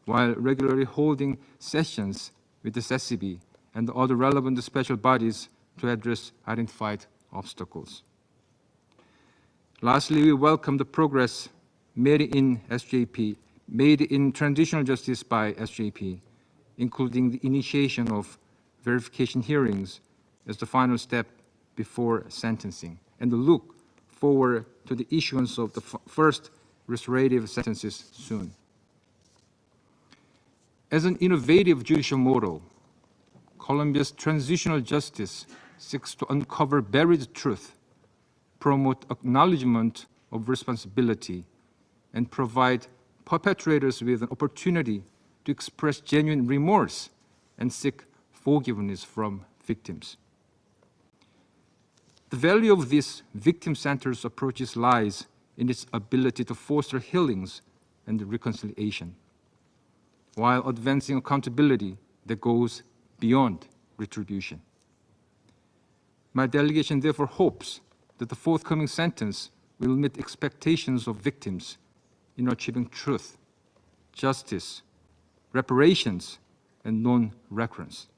while regularly holding sessions with the SSCB and other relevant special bodies to address identified obstacles. Lastly, we welcome the progress made in transitional justice by SJP, including the initiation of verification hearings as the final step before sentencing, and look forward to the issuance of the first restorative sentences soon. As an innovative judicial model, Colombia's transitional justice seeks to uncover buried truth, promote acknowledgement of responsibility, and provide perpetrators with an opportunity to express genuine remorse and seek forgiveness from victims. The value of this victim-centered approach lies in its ability to foster healings and reconciliation, while advancing accountability that goes beyond retribution. My delegation therefore hopes that the forthcoming sentence will meet expectations of victims in achieving truth, justice, reparations, and non-recurrence,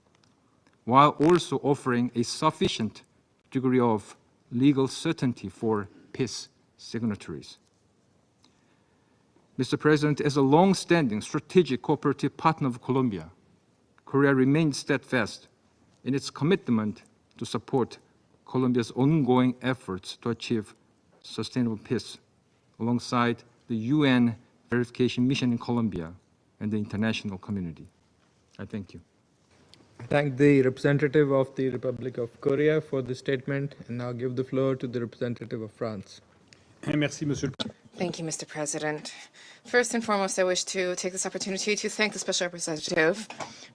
while also offering a sufficient degree of legal certainty for peace signatories. Mr. President, as a long-standing strategic cooperative partner of Colombia, Korea remains steadfast in its commitment to support Colombia's ongoing efforts to achieve sustainable peace alongside the UN verification mission in Colombia and the international community. I thank you. I thank the representative of the Republic of Korea for the statement, and now give the floor to the representative of France. Merci, Monsieur. Thank you, Mr. President. First and foremost, I wish to take this opportunity to thank the Special Representative,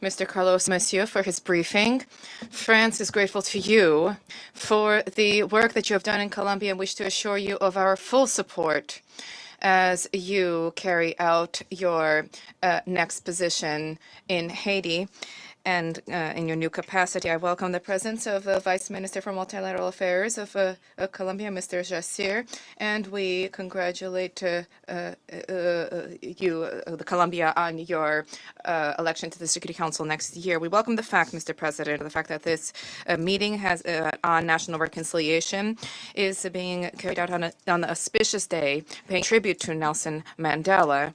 Mr. Carlos Masieu, for his briefing. France is grateful to you for the work that you have done in Colombia and wish to assure you of our full support as you carry out your next position in Haiti. And in your new capacity, I welcome the presence of the Vice Minister for Multilateral Affairs of Colombia, Mr. Jassir, and we congratulate you, Colombia, on your election to the Security Council next year. We welcome the fact, Mr. President, the fact that this meeting has on national reconciliation is being carried out on the auspicious day, paying tribute to Nelson Mandela.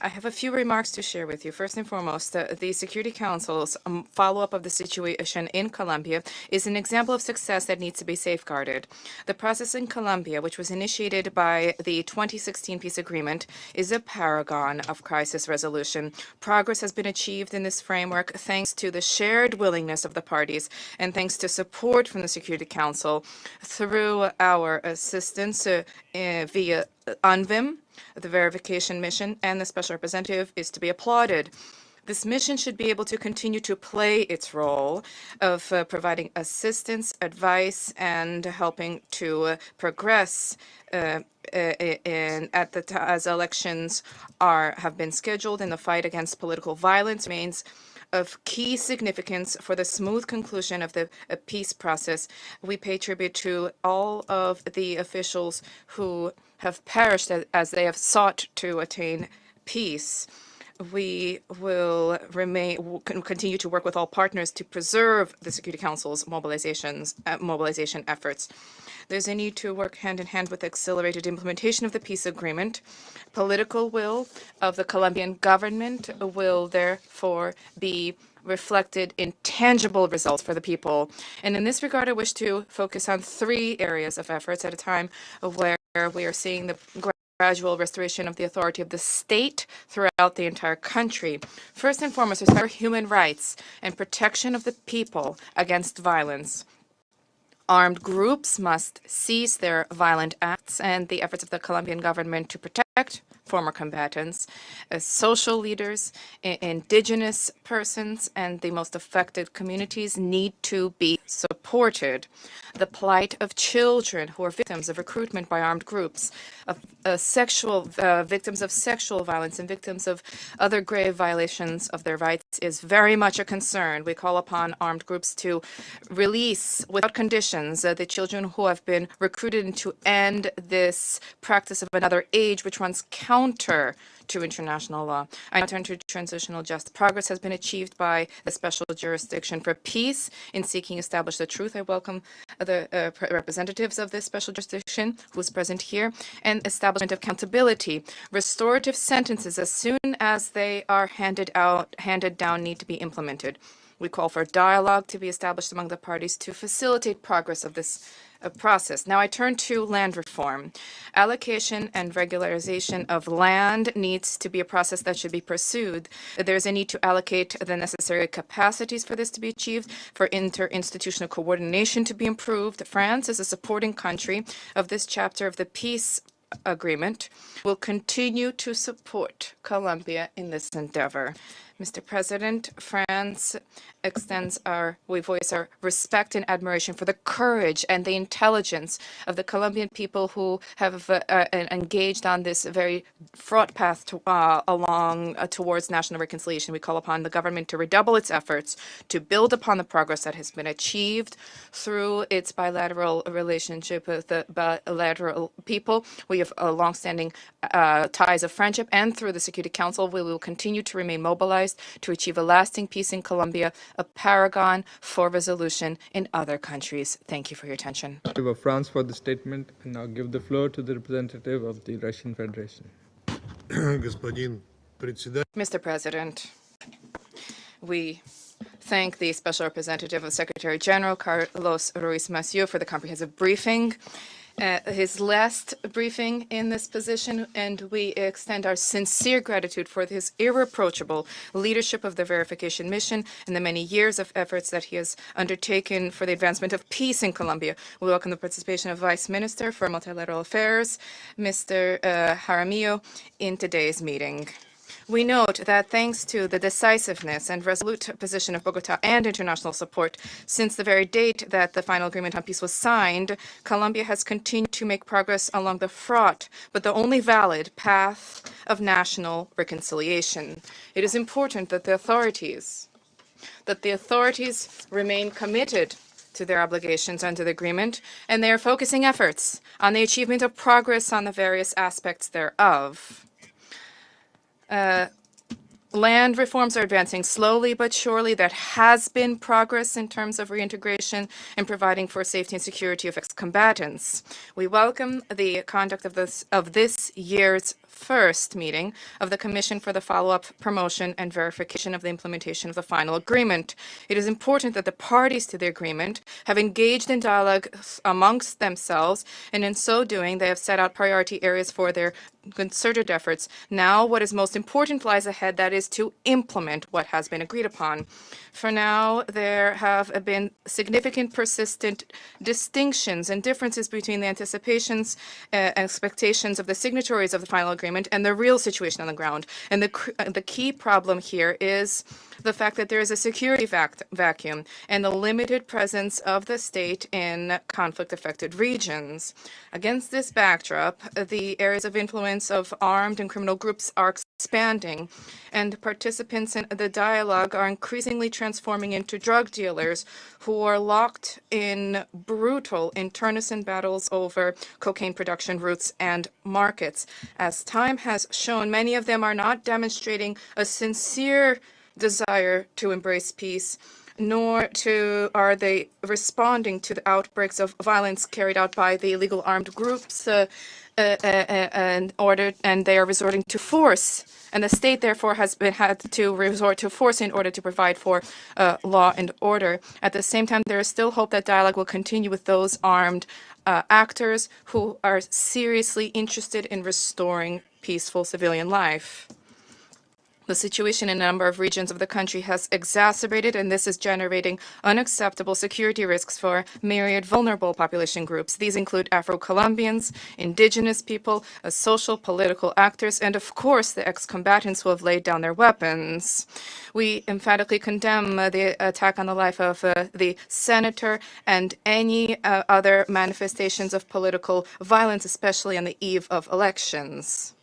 I have a few remarks to share with you. First and foremost, the Security Council's follow-up of the situation in Colombia is an example of success that needs to be safeguarded. The process in Colombia, which was initiated by the 2016 peace agreement, is a paragon of crisis resolution. Progress has been achieved in this framework thanks to the shared willingness of the parties and thanks to support from the Security Council through our assistance via UNVIM, the verification mission, and the special representative is to be applauded. This mission should be able to continue to play its role of providing assistance, advice, and helping to progress as elections have been scheduled and the fight against political violence remains of key significance for the smooth conclusion of the peace process. We pay tribute to all of the officials who have perished as they have sought to attain peace. We will continue to work with all partners to preserve the Security Council's mobilization efforts. There's a need to work hand in hand with accelerated implementation of the peace agreement. Political will of the Colombian government will therefore be reflected in tangible results for the people. And in this regard, I wish to focus on 3 areas of efforts at a time where we are seeing the gradual restoration of the authority of the state throughout the entire country. First and foremost, respect for human rights and protection of the people against violence. Armed groups must cease their violent acts, and the efforts of the Colombian government to protect former combatants, social leaders, indigenous persons, and the most affected communities need to be supported. The plight of children who are victims of recruitment by armed groups, of victims of sexual violence, and victims of other grave violations of their rights is very much a concern. We call upon armed groups to release without conditions the children who have been recruited and to end this practice of another age which runs counter to international law. I now turn to transitional justice. Progress has been achieved by the special jurisdiction for peace in seeking to establish the truth. I welcome the representatives of this special jurisdiction who is present here, and establishment of accountability. Restorative sentences, as soon as they are handed down, need to be implemented. We call for dialogue to be established among the parties to facilitate progress of this process. Now I turn to land reform. Allocation and regularization of land needs to be a process that should be pursued. There's a need to allocate the necessary capacities for this to be achieved, for interinstitutional coordination to be improved. France, as a supporting country of this chapter of the peace agreement, will continue to support Colombia in this endeavor. Mr. President, we voice our respect and admiration for the courage and the intelligence of the Colombian people who have engaged on this very fraught path towards national reconciliation. We call upon the government to redouble its efforts to build upon the progress that has been achieved through its bilateral relationship with the bilateral people. We have longstanding ties of friendship, and through the Security Council, we will continue to remain mobilized to achieve a lasting peace in Colombia, a paragon for resolution in other countries. Thank you for your attention. France for the statement, and now give the floor to the representative of the Russian Federation. Mr. President, we thank the Special Representative of Secretary General Carlos Ruiz Masieu for the comprehensive briefing. His last briefing in this position, and we extend our sincere gratitude for his irreproachable leadership of the verification mission and the many years of efforts that he has undertaken for the advancement of peace in Colombia. We welcome the participation of Vice Minister for Multilateral Affairs, Mr. Jaramillo, in today's meeting. We note that thanks to the decisiveness and resolute position of Bogota and international support, since the very date that the final agreement on peace was signed, Colombia has continued to make progress along the fraught, but the only valid path of national reconciliation. It is important that the authorities remain committed to their obligations under the agreement, and they are focusing efforts on the achievement of progress on the various aspects thereof. Land reforms are advancing slowly but surely. There has been progress in terms of reintegration and providing for safety and security of ex-combatants. We welcome the conduct of this year's first meeting of the Commission for the Follow-up, Promotion, and Verification of the Implementation of the Final Agreement. It is important that the parties to the agreement have engaged in dialogue amongst themselves, and in so doing, they have set out priority areas for their concerted efforts. Now, what is most important lies ahead, that is to implement what has been agreed upon. For now, there have been significant persistent distinctions and differences between the anticipations and expectations of the signatories of the final agreement and the real situation on the ground. And the key problem here is the fact that there is a security vacuum and the limited presence of the state in conflict-affected regions. Against this backdrop, the areas of influence of armed and criminal groups are expanding, and participants in the dialogue are increasingly transforming into drug dealers who are locked in brutal internecine battles over cocaine production routes and markets. As time has shown, many of them are not demonstrating a sincere desire to embrace peace, nor are they responding to the outbreaks of violence carried out by the illegal armed groups and they are resorting to force. And the state, therefore, has had to resort to force in order to provide for law and order. At the same time, there is still hope that dialogue will continue with those armed actors who are seriously interested in restoring peaceful civilian life. The situation in a number of regions of the country has exacerbated, and this is generating unacceptable security risks for myriad vulnerable population groups. These include Afro-Colombians, indigenous people, social, political actors, and of course the ex-combatants who have laid down their weapons. We emphatically condemn the attack on the life of the senator and any other manifestations of political violence, especially on the eve of elections.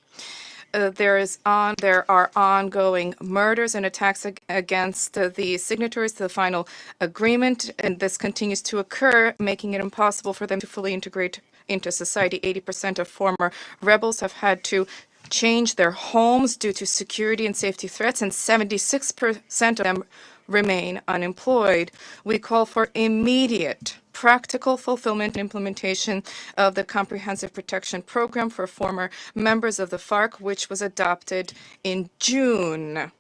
There are ongoing murders and attacks against the signatories to the final agreement, and this continues to occur, making it impossible for them to fully integrate into society. 80% of former rebels have had to change their homes due to security and safety threats, and 76% of them remain unemployed. We call for immediate practical fulfillment and implementation of the Comprehensive Protection Program for former members of the FARC, which was adopted in June.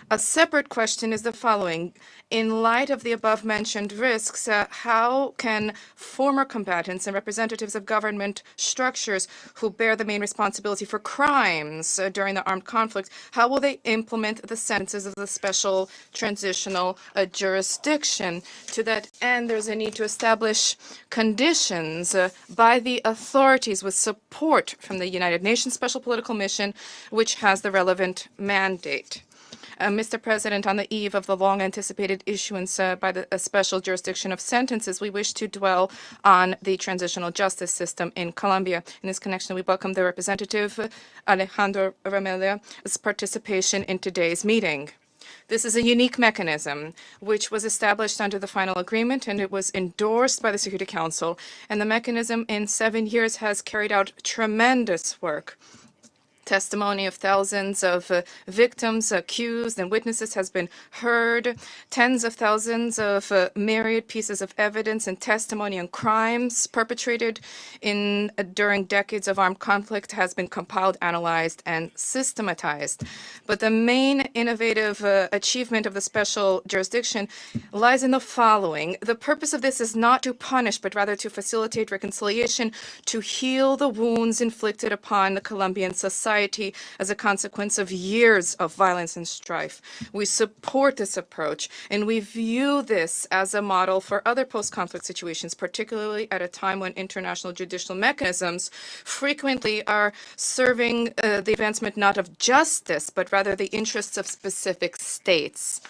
A separate question is the following. In light of the above-mentioned risks, how can former combatants and representatives of government structures who bear the main responsibility for crimes during the armed conflict, how will they implement the sentences of the special transitional jurisdiction? To that end, there's a need to establish conditions by the authorities with support from the United Nations Special Political Mission, which has the relevant mandate. Mr. President, on the eve of the long-anticipated issuance by the special jurisdiction of sentences, we wish to dwell on the transitional justice system in Colombia. In this connection, we welcome the representative, Alejandro Ramel's participation in today's meeting. This is a unique mechanism which was established under the final agreement, and it was endorsed by the Security Council. And the mechanism in 7 years has carried out tremendous work. Testimony of thousands of victims, accused, and witnesses has been heard. Tens of thousands of myriad pieces of evidence and testimony on crimes perpetrated during decades of armed conflict has been compiled, analyzed, and systematized. But the main innovative achievement of the special jurisdiction lies in the following. The purpose of this is not to punish, but rather to facilitate reconciliation, to heal the wounds inflicted upon the Colombian society as a consequence of years of violence and strife. We support this approach, and we view this as a model for other post-conflict situations, particularly at a time when international judicial mechanisms frequently are serving the advancement not of justice, but rather the interests of specific states.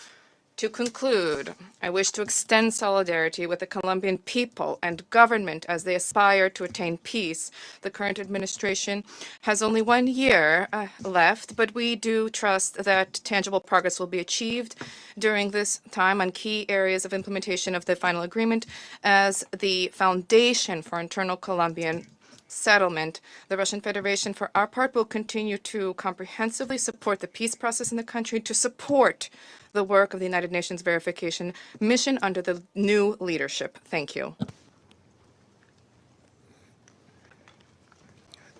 To conclude, I wish to extend solidarity with the Colombian people and government as they aspire to attain peace. The current administration has only 1 year left, but we do trust that tangible progress will be achieved during this time on key areas of implementation of the final agreement as the foundation for internal Colombian settlement. The Russian Federation, for our part, will continue to comprehensively support the peace process in the country, to support the work of the United Nations verification mission under the new leadership. Thank you.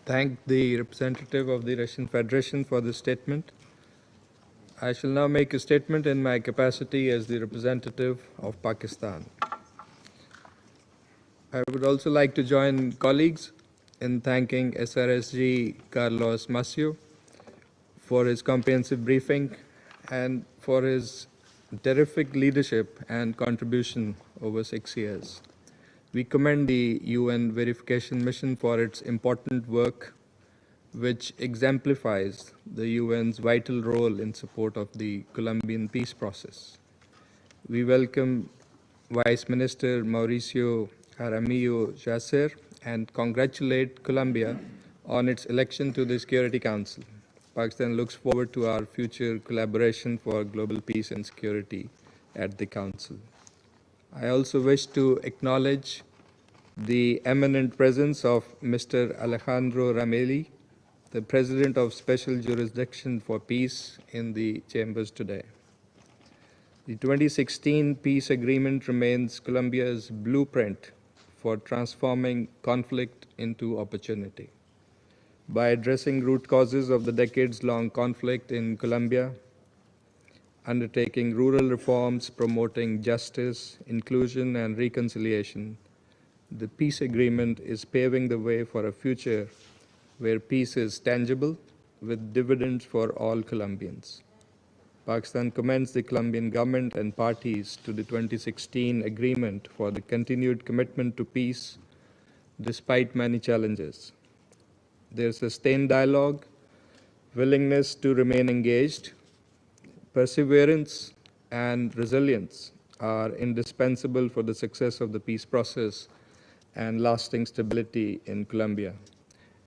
Thank the representative of the Russian Federation for this statement. I shall now make a statement in my capacity as the representative of Pakistan. I would also like to join colleagues in thanking SRSG Carlos Masieu for his comprehensive briefing and for his terrific leadership and contribution over 6 years. We commend the UN verification mission for its important work, which exemplifies the UN's vital role in support of the Colombian peace process. We welcome Vice Minister Mauricio Jaramillo Jacer and congratulate Colombia on its election to the Security Council. Pakistan looks forward to our future collaboration for global peace and security at the Council. I also wish to acknowledge the eminent presence of Mr. Alejandro Ramelli, the President of Special Jurisdiction for Peace in the chambers today. The 2016 peace agreement remains Colombia's blueprint for transforming conflict into opportunity. By addressing root causes of the decades-long conflict in Colombia, undertaking rural reforms, promoting justice, inclusion, and reconciliation, the peace agreement is paving the way for a future where peace is tangible with dividends for all Colombians. Pakistan commends the Colombian government and parties to the 2016 agreement for the continued commitment to peace despite many challenges. Their sustained dialogue, willingness to remain engaged, perseverance, and resilience are indispensable for the success of the peace process and lasting stability in Colombia.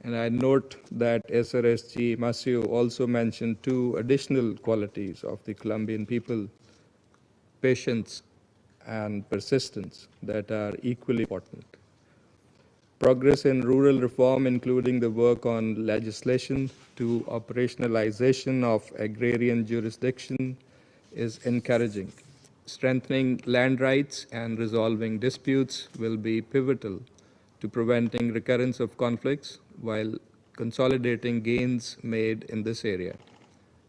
And I note that SRSG Masieu also mentioned 2 additional qualities of the Colombian people, patience and persistence, that are equally important. Progress in rural reform, including the work on legislation to operationalization of agrarian jurisdiction, is encouraging. Strengthening land rights and resolving disputes will be pivotal to preventing recurrence of conflicts while consolidating gains made in this area.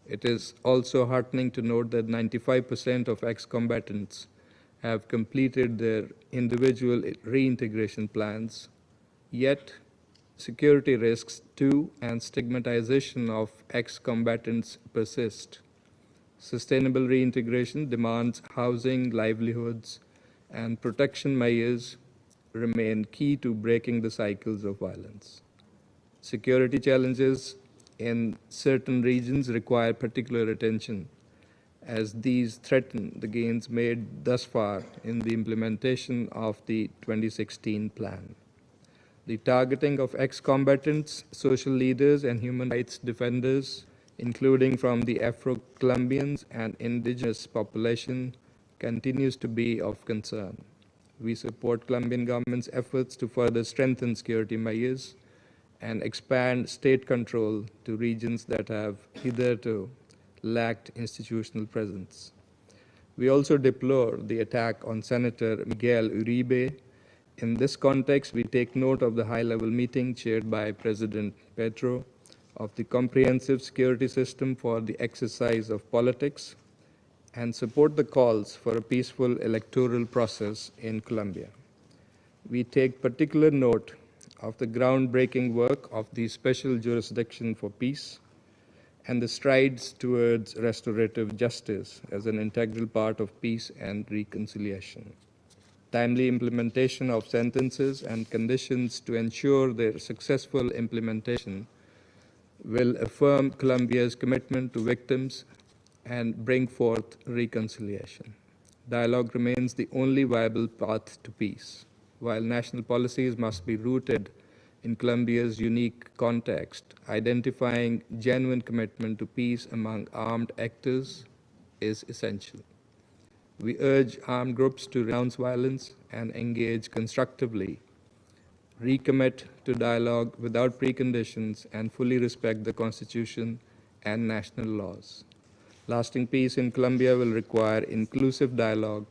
It is also heartening to note that 95% of ex-combatants have completed their individual reintegration plans, yet security risks to and stigmatization of ex-combatants persist. Sustainable reintegration demands housing, livelihoods, and protection measures remain key to breaking the cycles of violence. Security challenges in certain regions require particular attention, as these threaten the gains made thus far in the implementation of the 2016 plan. The targeting of ex-combatants, social leaders, and human rights defenders, including from the Afro-Colombians and indigenous population, continues to be of concern. We support Colombian government's efforts to further strengthen security measures and expand state control to regions that have hitherto lacked institutional presence. We also deplore the attack on Senator Miguel Uribe. In this context, we take note of the high-level meeting chaired by President Petro of the comprehensive security system for the exercise of politics and support the calls for a peaceful electoral process in Colombia. We take particular note of the groundbreaking work of the Special Jurisdiction for Peace and the strides towards restorative justice as an integral part of peace and reconciliation. Timely implementation of sentences and conditions to ensure their successful implementation will affirm Colombia's commitment to victims and bring forth reconciliation. Dialogue remains the only viable path to peace. While national policies must be rooted in Colombia's unique context, identifying genuine commitment to peace among armed actors is essential. We urge armed groups to renounce violence and engage constructively, recommit to dialogue without preconditions, and fully respect the Constitution and national laws. Lasting peace in Colombia will require inclusive dialogue,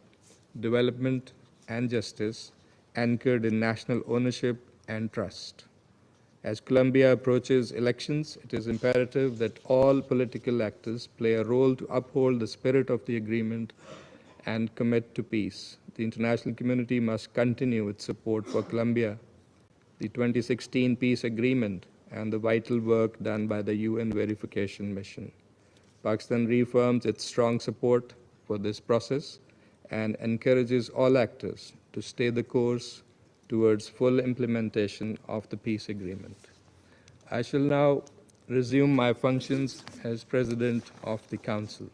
development, and justice anchored in national ownership and trust. As Colombia approaches elections, it is imperative that all political actors play a role to uphold the spirit of the agreement and commit to peace. The international community must continue its support for Colombia, the 2016 peace agreement, and the vital work done by the UN verification mission. Pakistan reaffirms its strong support for this process and encourages all actors to stay the course towards full implementation of the peace agreement. I shall now resume my functions as President of the Council.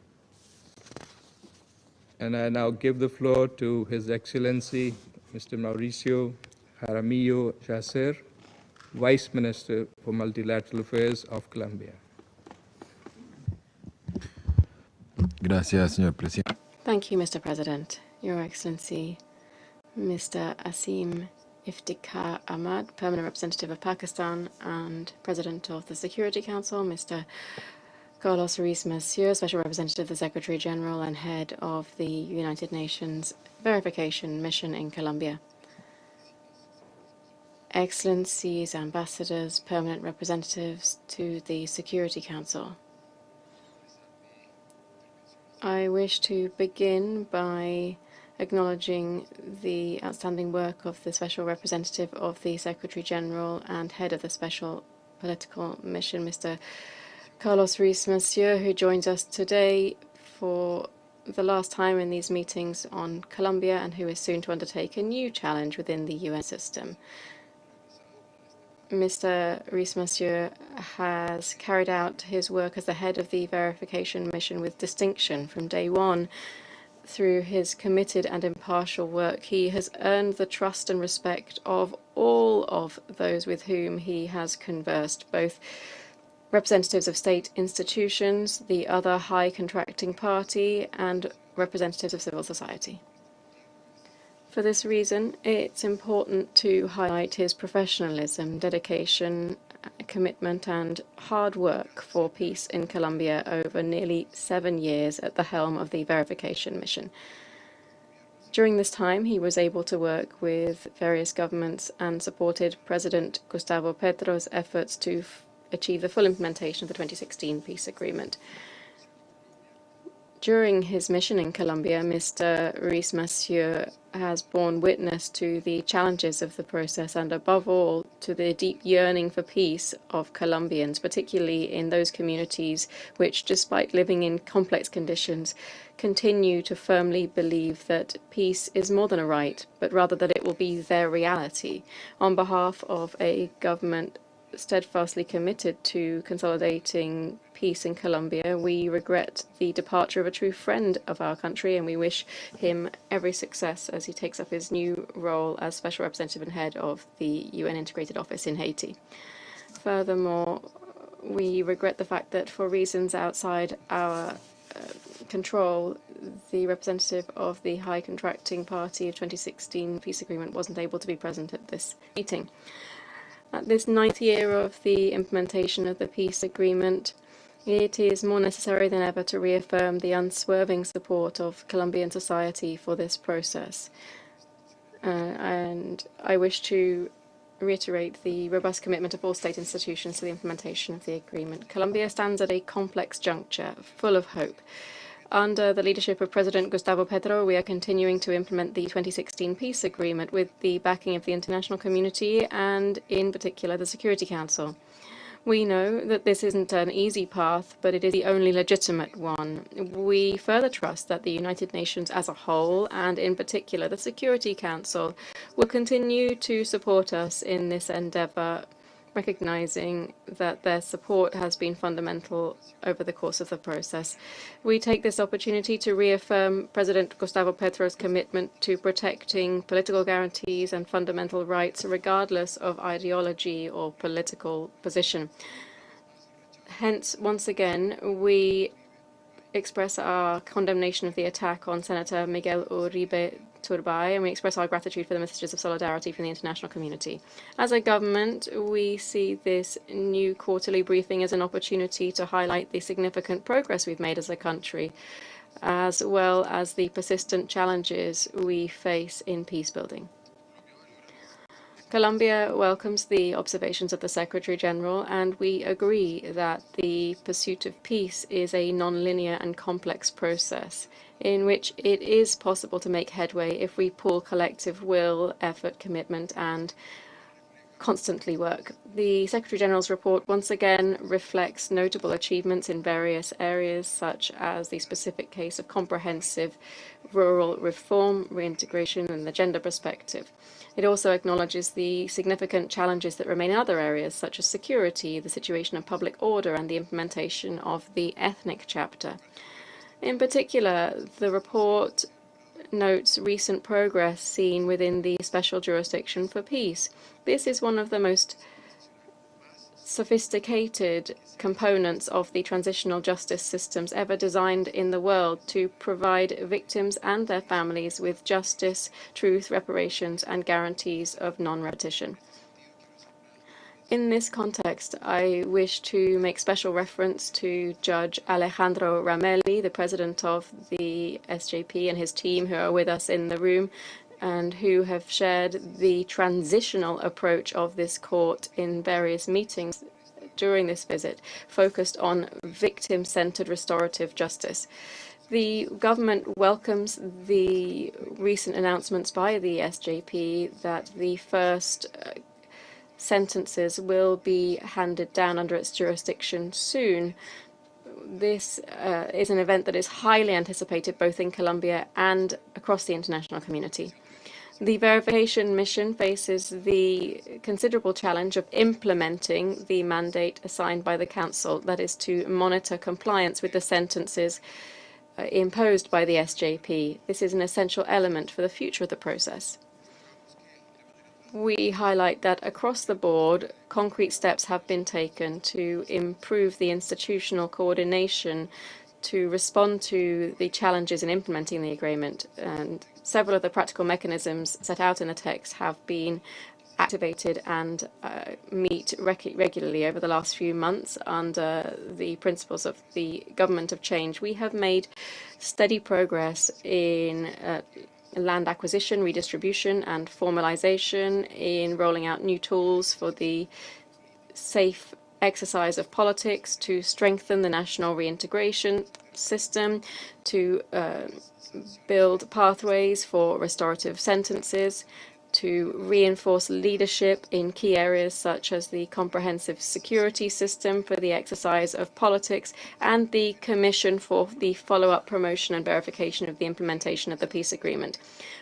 And I now give the floor to His Excellency, Mr. Mauricio Jaramillo Jacer, Vice Minister for Multilateral Affairs of Colombia. Gracias, señor presidente. Thank you, Mr. President. Your Excellency, Mr. Asim Iftikhar Ahmad, Permanent Representative of Pakistan and President of the Security Council, Mr. Carlos Ruiz Masieu, Special Representative of the Secretary General and Head of the United Nations Verification Mission in Colombia, Excellencies, Ambassadors, Permanent Representatives to the Security Council. I wish to begin by acknowledging the outstanding work of the Special Representative of the Secretary General and Head of the Special Political Mission, Mr. Carlos Ruiz Masieu, who joins us today for the last time in these meetings on Colombia and who is soon to undertake a new challenge within the UN system. Mr. Ruiz Masieu has carried out his work as the head of the verification mission with distinction from day one. Through his committed and impartial work, he has earned the trust and respect of all of those with whom he has conversed, both representatives of state institutions, the other high contracting party, and representatives of civil society. For this reason, it's important to highlight his professionalism, dedication, commitment, and hard work for peace in Colombia over nearly 7 years at the helm of the verification mission. During this time, he was able to work with various governments and supported President Gustavo Petro's efforts to achieve the full implementation of the 2016 peace agreement. During his mission in Colombia, Mr. Ruiz Masieu has borne witness to the challenges of the process and, above all, to the deep yearning for peace of Colombians, particularly in those communities which, despite living in complex conditions, continue to firmly believe that peace is more than a right, but rather that it will be their reality. On behalf of a government steadfastly committed to consolidating peace in Colombia. We regret the departure of a true friend of our country, and we wish him every success as he takes up his new role as Special Representative and Head of the UN Integrated Office in Haiti. Furthermore, we regret the fact that for reasons outside our control, the representative of the High Contracting Party of 2016 peace agreement wasn't able to be present at this meeting. At this 9th year of the implementation of the peace agreement, it is more necessary than ever to reaffirm the unswerving support of Colombian society for this process. And I wish to reiterate the robust commitment of all state institutions to the implementation of the agreement. Colombia stands at a complex juncture, full of hope. Under the leadership of President Gustavo Petro, we are continuing to implement the 2016 peace agreement with the backing of the international community and, in particular, the Security Council. We know that this isn't an easy path, but it is the only legitimate one. We further trust that the United Nations as a whole, and in particular the Security Council, will continue to support us in this endeavor, recognizing that their support has been fundamental over the course of the process. We take this opportunity to reaffirm President Gustavo Petro's commitment to protecting political guarantees and fundamental rights regardless of ideology or political position. Hence, once again, we express our condemnation of the attack on Senator Miguel Uribe Turbay, and we express our gratitude for the messages of solidarity from the international community. As a government, we see this new quarterly briefing as an opportunity to highlight the significant progress we've made as a country, as well as the persistent challenges we face in peace building. Colombia welcomes the observations of the Secretary General, and we agree that the pursuit of peace is a non-linear and complex process in which it is possible to make headway if we pool collective will, effort, commitment, and constantly work. The Secretary General's report once again reflects notable achievements in various areas, such as the specific case of comprehensive rural reform, reintegration, and the gender perspective. It also acknowledges the significant challenges that remain in other areas, such as security, the situation of public order, and the implementation of the ethnic chapter. In particular, the report notes recent progress seen within the Special Jurisdiction for Peace. This is one of the most sophisticated components of the transitional justice systems ever designed in the world to provide victims and their families with justice, truth, reparations, and guarantees of non-repetition. In this context, I wish to make special reference to Judge Alejandro Ramelli, the president of the SJP, and his team who are with us in the room and who have shared the transitional approach of this court in various meetings during this visit, focused on victim-centered restorative justice. The government welcomes the recent announcements by the SJP that the first sentences will be handed down under its jurisdiction soon. This is an event that is highly anticipated both in Colombia and across the international community. The verification mission faces the considerable challenge of implementing the mandate assigned by the Council, that is to monitor compliance with the sentences imposed by the SJP. This is an essential element for the future of the process. We highlight that across the board, concrete steps have been taken to improve the institutional coordination to respond to the challenges in implementing the agreement, and several of the practical mechanisms set out in the text have been activated and meet regularly over the last few months under the principles of the government of change. We have made steady progress in land acquisition, redistribution, and formalization, in rolling out new tools for the safe exercise of politics, to strengthen the national reintegration system, to build pathways for restorative sentences, to reinforce leadership in key areas such as the comprehensive security system for the exercise of politics and the Commission for the follow-up, promotion and verification of the implementation of the peace agreement.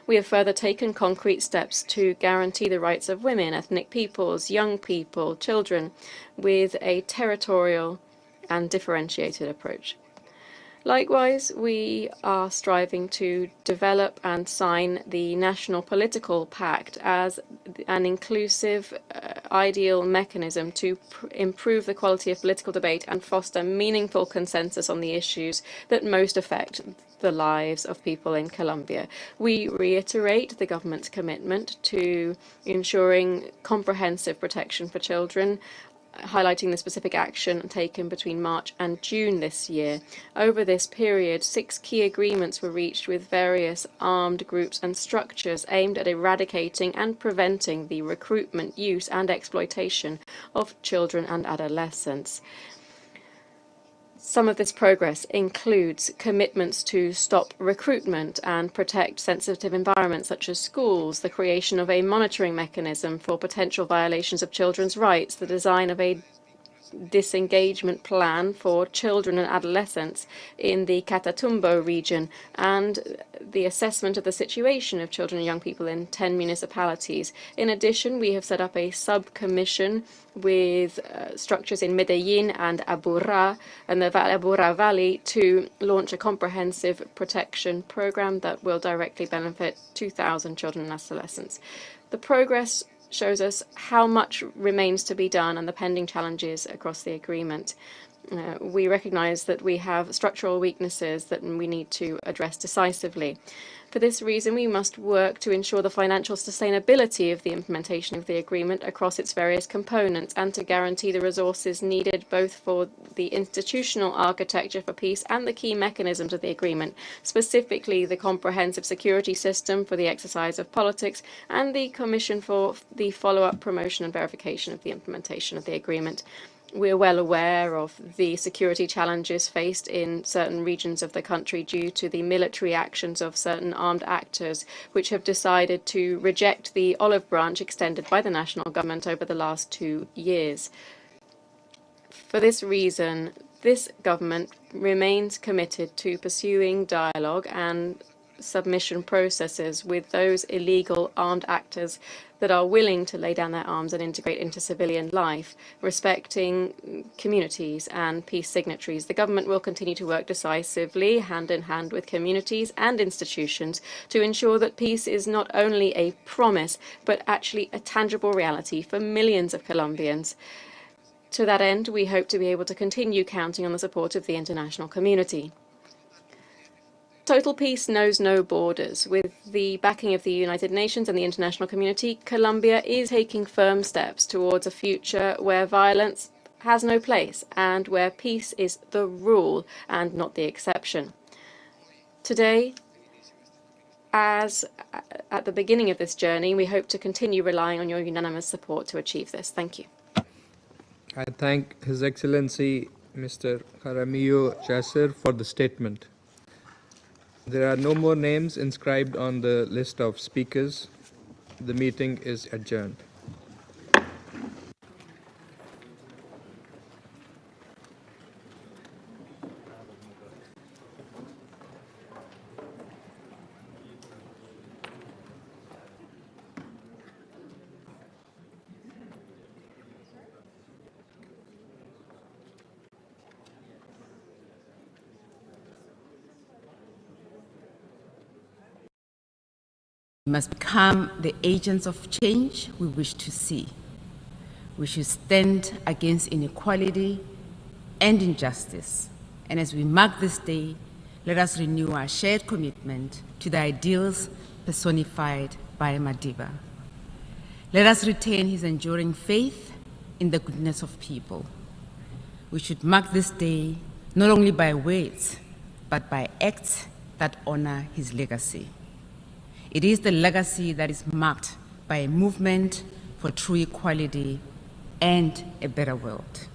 We have further taken concrete steps to guarantee the rights of women, ethnic peoples, young people, children, with a territorial and differentiated approach. Likewise, we are striving to develop and sign the National Political Pact as an inclusive, ideal mechanism to improve the quality of political debate and foster meaningful consensus on the issues that most affect the lives of people in Colombia. We reiterate the government's commitment to ensuring comprehensive protection for children, highlighting the specific action taken between March and June this year. Over this period, 6 key agreements were reached with various armed groups and structures aimed at eradicating and preventing the recruitment, use and exploitation of children and adolescents. Some of this progress includes commitments to stop recruitment and protect sensitive environments such as schools, the creation of a monitoring mechanism for potential violations of children's rights, the design of a disengagement plan for children and adolescents in the Catatumbo region, and the assessment of the situation of children and young people in 10 municipalities. In addition, we have set up a sub-commission with structures in Medellin and Aburrá and the Aburrá Valley to launch a comprehensive protection program that will directly benefit 2,000 children and adolescents. The progress shows us how much remains to be done and the pending challenges across the agreement. We recognize that we have structural weaknesses that we need to address decisively. For this reason, we must work to ensure the financial sustainability of the implementation of the agreement across its various components and to guarantee the resources needed both for the institutional architecture for peace and the key mechanisms of the agreement, specifically the comprehensive security system for the exercise of politics and the Commission for the follow-up, promotion and verification of the implementation of the agreement. We're well aware of the security challenges faced in certain regions of the country due to the military actions of certain armed actors, which have decided to reject the olive branch extended by the national government over the last 2 years. For this reason, this government remains committed to pursuing dialogue and submission processes with those illegal armed actors that are willing to lay down their arms and integrate into civilian life, respecting communities and peace signatories. The government will continue to work decisively, hand in hand with communities and institutions, to ensure that peace is not only a promise, but actually a tangible reality for millions of Colombians. To that end, we hope to be able to continue counting on the support of the international community. Total peace knows no borders. With the backing of the United Nations and the international community, Colombia is taking firm steps towards a future where violence has no place and where peace is the rule and not the exception. Today, as at the beginning of this journey, we hope to continue relying on your unanimous support to achieve this. Thank you. I thank His Excellency Mr. Jaramillo Chasser for the statement. There are no more names inscribed on the list of speakers. The meeting is adjourned. We must become the agents of change we wish to see. We should stand against inequality and injustice. And as we mark this day, let us renew our shared commitment to the ideals personified by Madiba. Let us retain his enduring faith in the goodness of people. We should mark this day not only by words, but by acts that honor his legacy. It is the legacy that is marked by a movement for true equality and a better world.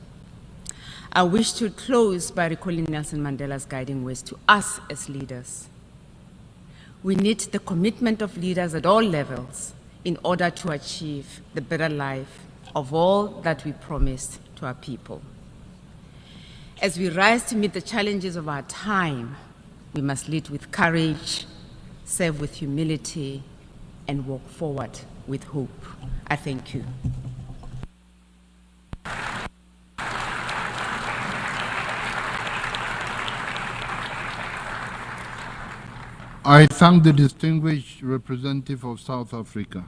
I wish to close by recalling Nelson Mandela's guiding words to us as leaders. We need the commitment of leaders at all levels, in order to achieve the better life of all that we promised to our people. As we rise to meet the challenges of our time, we must lead with courage, serve with humility, and walk forward with hope. I thank you. I thank the distinguished representative of South Africa.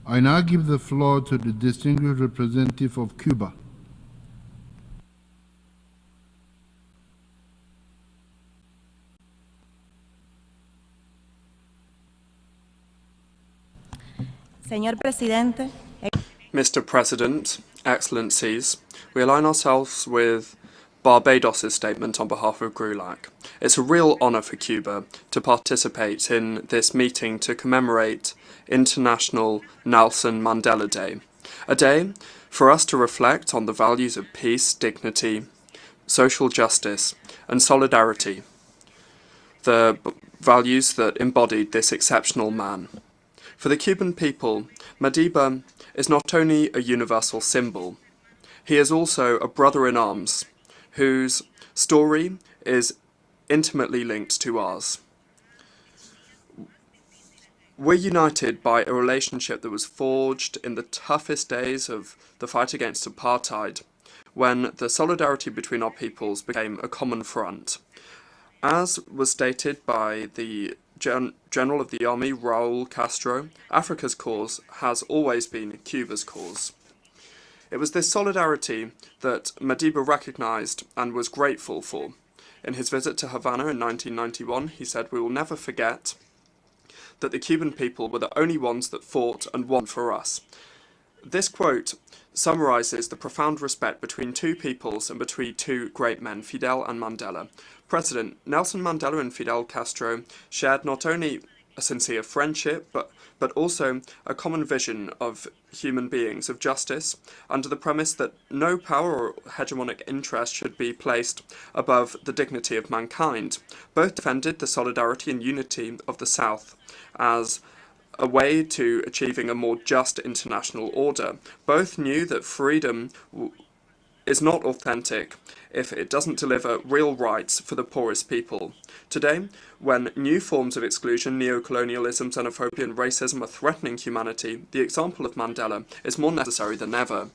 I now give the floor to the distinguished representative of Cuba. Señor Presidente. Mr. President, Excellencies, we align ourselves with Barbados' statement on behalf of GRULAC. It's a real honour for Cuba to participate in this meeting to commemorate International Nelson Mandela Day, a day for us to reflect on the values of peace, dignity, social justice and solidarity, the values that embodied this exceptional man. For the Cuban people, Madiba is not only a universal symbol, he is also a brother-in-arms whose story is intimately linked to ours. We're united by a relationship that was forged in the toughest days of the fight against apartheid, when the solidarity between our peoples became a common front. As was stated by the General of the Army, Raul Castro, Africa's cause has always been Cuba's cause. It was this solidarity that Madiba recognized and was grateful for. In his visit to Havana in 1991, he said, "We will never forget that the Cuban people were the only ones that fought and won for us." This quote summarizes the profound respect between two peoples and between two great men, Fidel and Mandela. President Nelson Mandela and Fidel Castro shared not only a sincere friendship, but also a common vision of human beings, of justice, under the premise that no power or hegemonic interest should be placed above the dignity of mankind. Both defended the solidarity and unity of the South as a way to achieving a more just international order. Both knew that freedom is not authentic if it doesn't deliver real rights for the poorest people. Today, when new forms of exclusion, neocolonialism, xenophobia and racism are threatening humanity, the example of Mandela is more necessary than ever.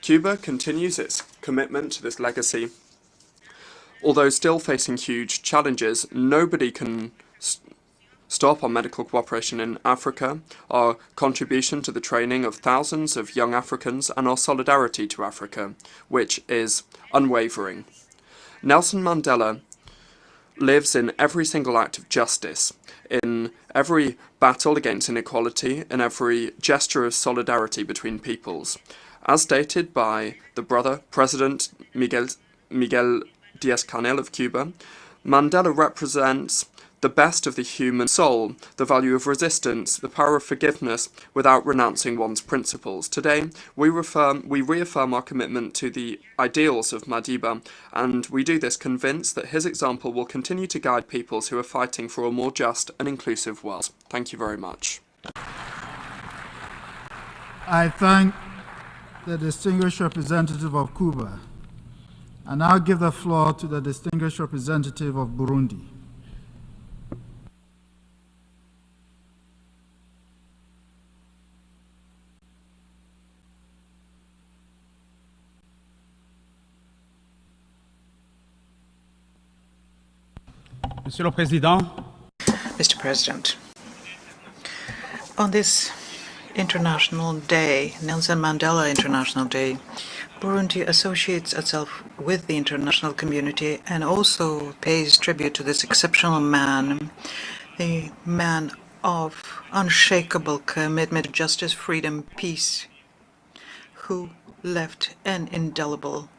Cuba continues its commitment to this legacy. Although still facing huge challenges, nobody can stop our medical cooperation in Africa, our contribution to the training of thousands of young Africans, and our solidarity to Africa, which is unwavering. Nelson Mandela lives in every single act of justice, in every battle against inequality, in every gesture of solidarity between peoples. As stated by the brother, President Miguel Díaz-Canel of Cuba, Mandela represents the best of the human soul, the value of resistance, the power of forgiveness without renouncing one's principles. Today, we reaffirm our commitment to the ideals of Madiba, and we do this convinced that his example will continue to guide peoples who are fighting for a more just and inclusive world. Thank you very much. I thank the distinguished representative of Cuba. I now give the floor to the distinguished representative of Burundi. Monsieur le Président. Mr. President, on this International Day, Nelson Mandela International Day, Burundi associates itself with the international community and also pays tribute to this exceptional man, a man of unshakable commitment to justice, freedom, peace, who left an indelible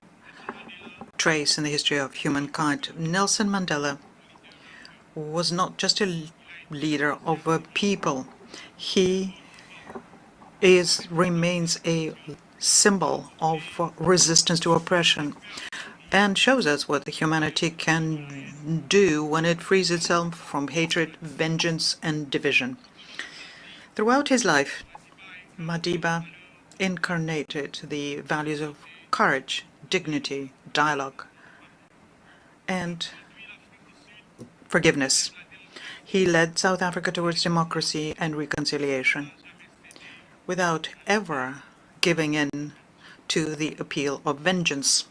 trace in the history of humankind. Nelson Mandela was not just a leader of a people. He remains a symbol of resistance to oppression and shows us what the humanity can do when it frees itself from hatred, vengeance, and division. Throughout his life, Madiba incarnated the values of courage, dignity, dialogue, and forgiveness. He led South Africa towards democracy and reconciliation without ever giving in to the appeal of vengeance.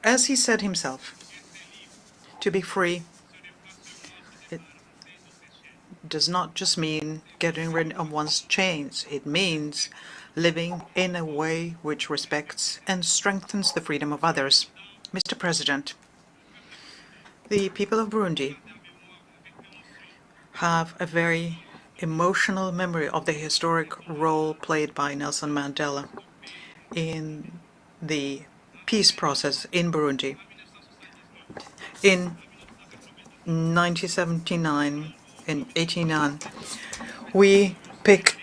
As he said himself, to be free, it does not just mean getting rid of one's chains. It means living in a way which respects and strengthens the freedom of others. Mr. President, the people of Burundi have a very emotional memory of the historic role played by Nelson Mandela in the peace process in Burundi. In 1979 and 89, we picked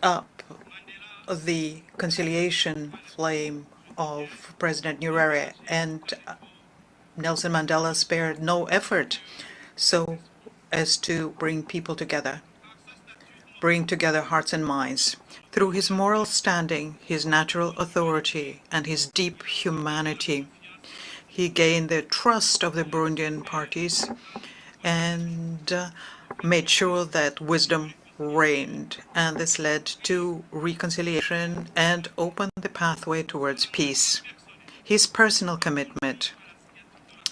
up the conciliation flame of President Nyerere, and Nelson Mandela spared no effort so as to bring people together, bring together hearts and minds. Through his moral standing, his natural authority, and his deep humanity, he gained the trust of the Burundian parties and made sure that wisdom reigned. And this led to reconciliation and opened the pathway towards peace. His personal commitment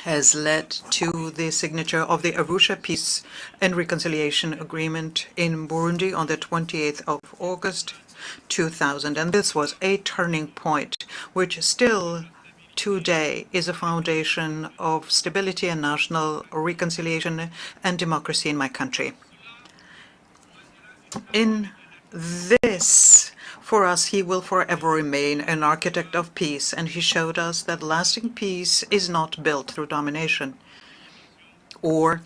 has led to the signature of the Arusha Peace and Reconciliation Agreement in Burundi on the 28th of August 2000. And this was a turning point, which still today is a foundation of stability and national reconciliation and democracy in my country. In this, for us, he will forever remain an architect of peace, and he showed us that lasting peace is not built through domination or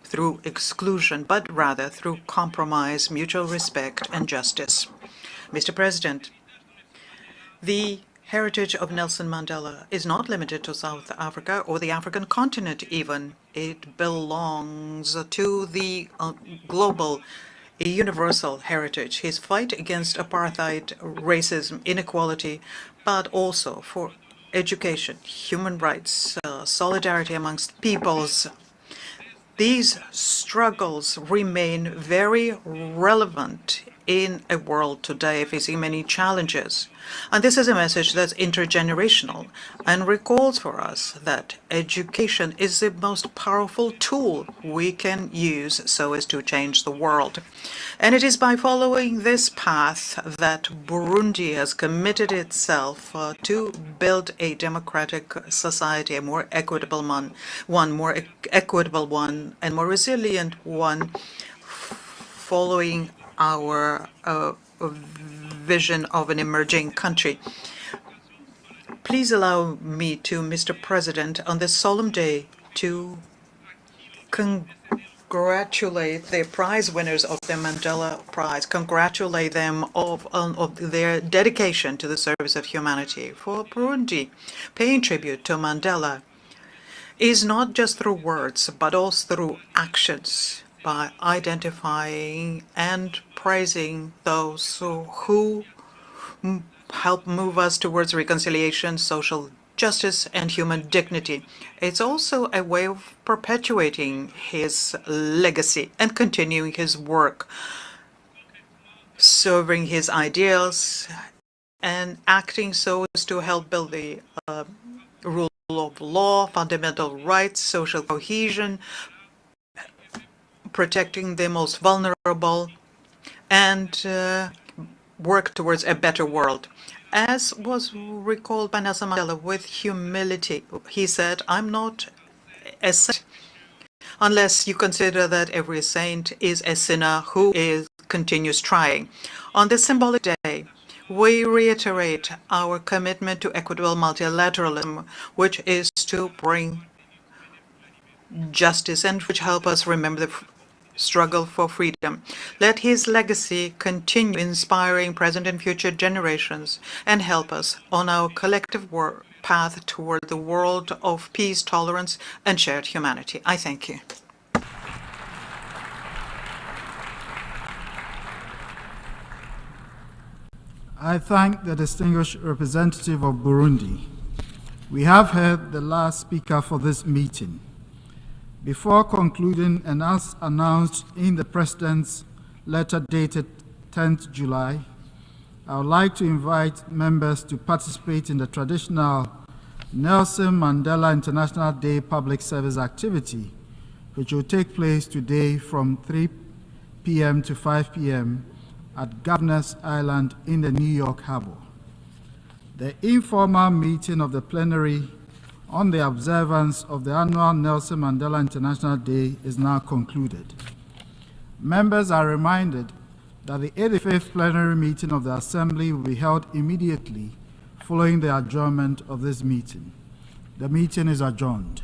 through exclusion, but rather through compromise, mutual respect, and justice. Mr. President, the heritage of Nelson Mandela is not limited to South Africa or the African continent even. It belongs to the global, universal heritage. His fight against apartheid, racism, inequality, but also for education, human rights, solidarity amongst peoples. These struggles remain very relevant in a world today facing many challenges. And this is a message that's intergenerational and recalls for us that education is the most powerful tool we can use so as to change the world. And it is by following this path that Burundi has committed itself to build a democratic society, a more equitable one, and more resilient one, following our vision of an emerging country. Please allow me to, Mr. President, on this solemn day to congratulate the prize winners of the Mandela Prize, congratulate them of their dedication to the service of humanity. For Burundi, paying tribute to Mandela is not just through words, but also through actions, by identifying and praising those who help move us towards reconciliation, social justice, and human dignity. It's also a way of perpetuating his legacy and continuing his work, serving his ideals and acting so as to help build the rule of law, fundamental rights, social cohesion, protecting the most vulnerable, and work towards a better world. As was recalled by Nelson Mandela, with humility, he said, "I'm not a saint unless you consider that every saint is a sinner who continues trying." On this symbolic day, we reiterate our commitment to equitable multilateralism, which is to bring justice and which help us remember the struggle for freedom. Let his legacy continue inspiring present and future generations and help us on our collective path toward the world of peace, tolerance, and shared humanity. I thank you. I thank the distinguished representative of Burundi. We have heard the last speaker for this meeting. Before concluding, and as announced in the President's letter dated 10th July, I would like to invite members to participate in the traditional Nelson Mandela International Day public service activity, which will take place today from 3 p.m. to 5 p.m. at Governor's Island in the New York Harbor. The informal meeting of the plenary on the observance of the annual Nelson Mandela International Day is now concluded. Members are reminded that the 85th plenary meeting of the Assembly will be held immediately following the adjournment of this meeting. The meeting is adjourned.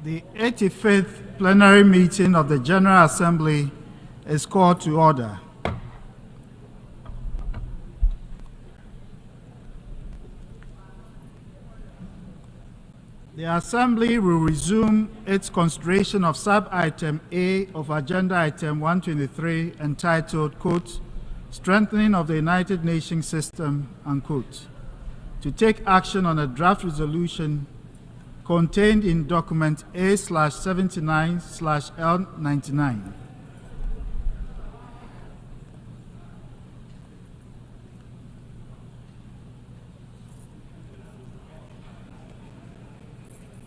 The 85th plenary meeting of the General Assembly is called to order. The Assembly will resume its consideration of sub-item A of Agenda Item 123 entitled, quote, Strengthening of the United Nations System, unquote, to take action on a draft resolution contained in document A/79/L99.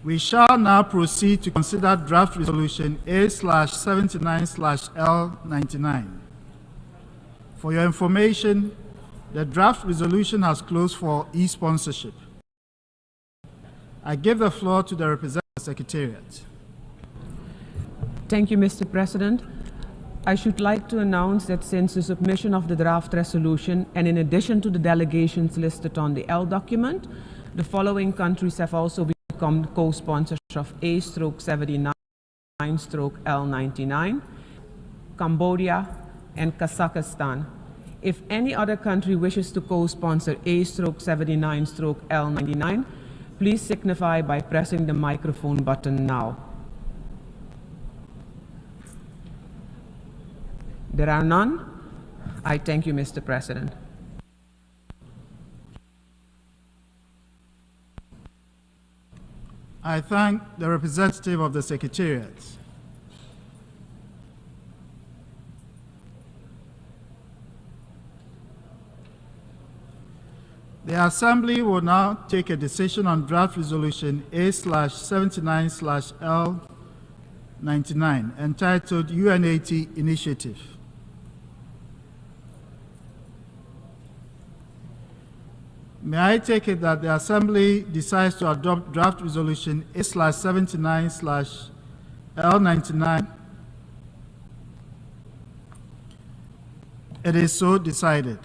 We shall now proceed to consider draft resolution A/79/L99. For your information, the draft resolution has closed for e-sponsorship. I give the floor to the representative of the Secretariat. Thank you, Mr. President. I should like to announce that since the submission of the draft resolution, and in addition to the delegations listed on the L document, the following countries have also become co-sponsors of A/79/L99, Cambodia and Kazakhstan. If any other country wishes to co-sponsor A/79/L99, please signify by pressing the microphone button now. There are none. I thank you, Mr. President. I thank the representative of the Secretariat. The Assembly will now take a decision on draft resolution A/79/L99 entitled UN80 Initiative. May I take it that the Assembly decides to adopt draft resolution A/79/L99? It is so decided.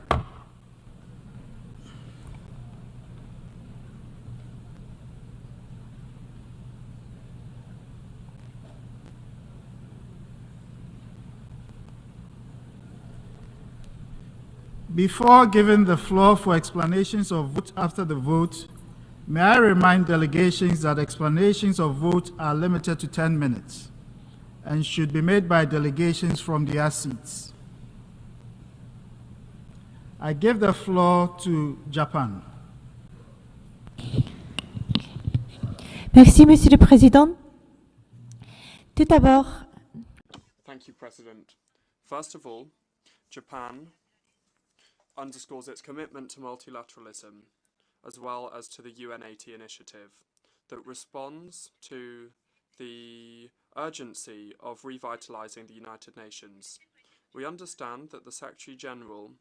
Before giving the floor for explanations of vote after the vote, may I remind delegations that explanations of vote are limited to 10 minutes and should be made by delegations from their seats. I give the floor to Japan. Merci, Monsieur le Président. Tout d'abord, Thank you, President. First of all, Japan underscores its commitment to multilateralism, as well as to the UN80 initiative that responds to the urgency of revitalizing the United Nations. We understand that the Secretary General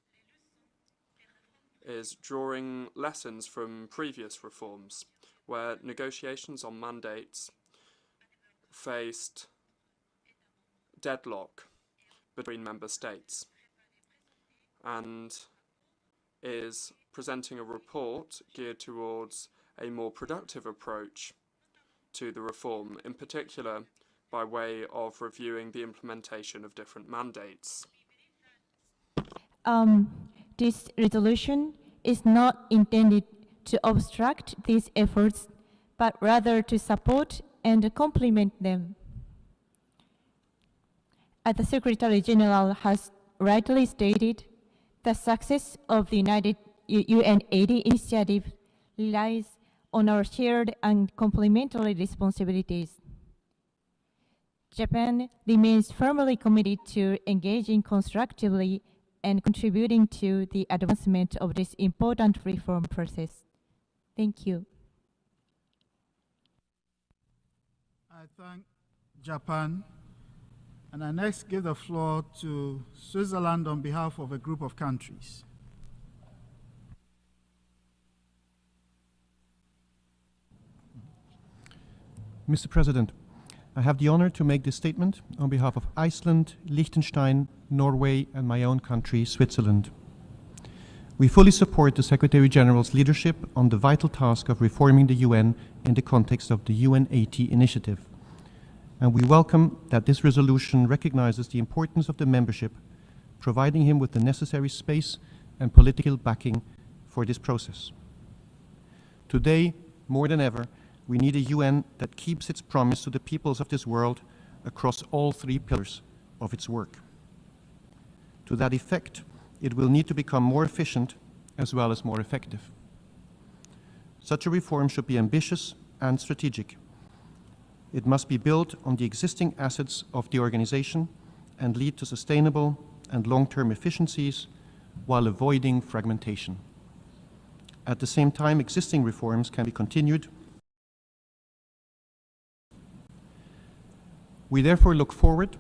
is drawing lessons from previous reforms, where negotiations on mandates faced deadlock between member states, and is presenting a report geared towards a more productive approach to the reform, in particular by way of reviewing the implementation of different mandates. this resolution is not intended to obstruct these efforts, but rather to support and complement them. As the Secretary General has rightly stated, the success of the UN80 initiative relies on our shared and complementary responsibilities. Japan remains firmly committed to engaging constructively and contributing to the advancement of this important reform process. Thank you. I thank Japan, and I next give the floor to Switzerland on behalf of a group of countries. Mr. President, I have the honor to make this statement on behalf of Iceland, Liechtenstein, Norway, and my own country, Switzerland. We fully support the Secretary General's leadership on the vital task of reforming the UN in the context of the UN80 initiative. And we welcome that this resolution recognizes the importance of the membership, providing him with the necessary space and political backing for this process. Today, more than ever, we need a UN that keeps its promise to the peoples of this world across all three pillars of its work. To that effect, it will need to become more efficient as well as more effective. Such a reform should be ambitious and strategic. It must be built on the existing assets of the organization and lead to sustainable and long-term efficiencies while avoiding fragmentation. At the same time, existing reforms can be continued. We therefore look forward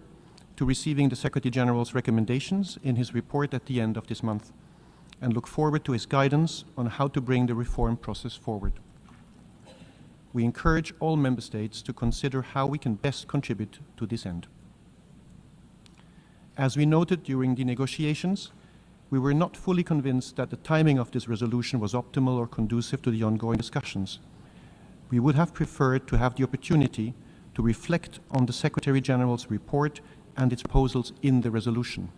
to receiving the Secretary General's recommendations in his report at the end of this month, and look forward to his guidance on how to bring the reform process forward. We encourage all member states to consider how we can best contribute to this end. As we noted during the negotiations, we were not fully convinced that the timing of this resolution was optimal or conducive to the ongoing discussions. We would have preferred to have the opportunity to reflect on the Secretary General's report and its proposals in the resolution.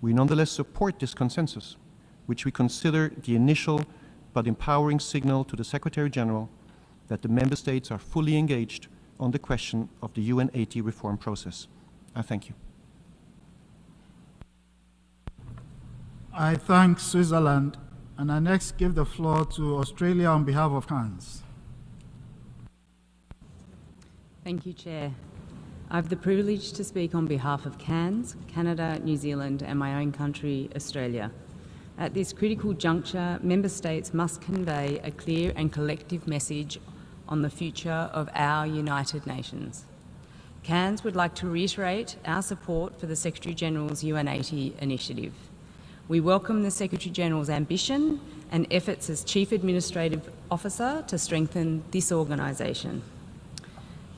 We nonetheless support this consensus, which we consider the initial but empowering signal to the Secretary General that the Member States are fully engaged on the question of the UN80 reform process. I thank you. I thank Switzerland, and I next give the floor to Australia on behalf of Hans. Thank you, Chair. I have the privilege to speak on behalf of CANS, Canada, New Zealand, and my own country, Australia. At this critical juncture, Member States must convey a clear and collective message on the future of our United Nations. CANS would like to reiterate our support for the Secretary-General's UN80 initiative. We welcome the Secretary-General's ambition and efforts as Chief Administrative Officer to strengthen this organisation.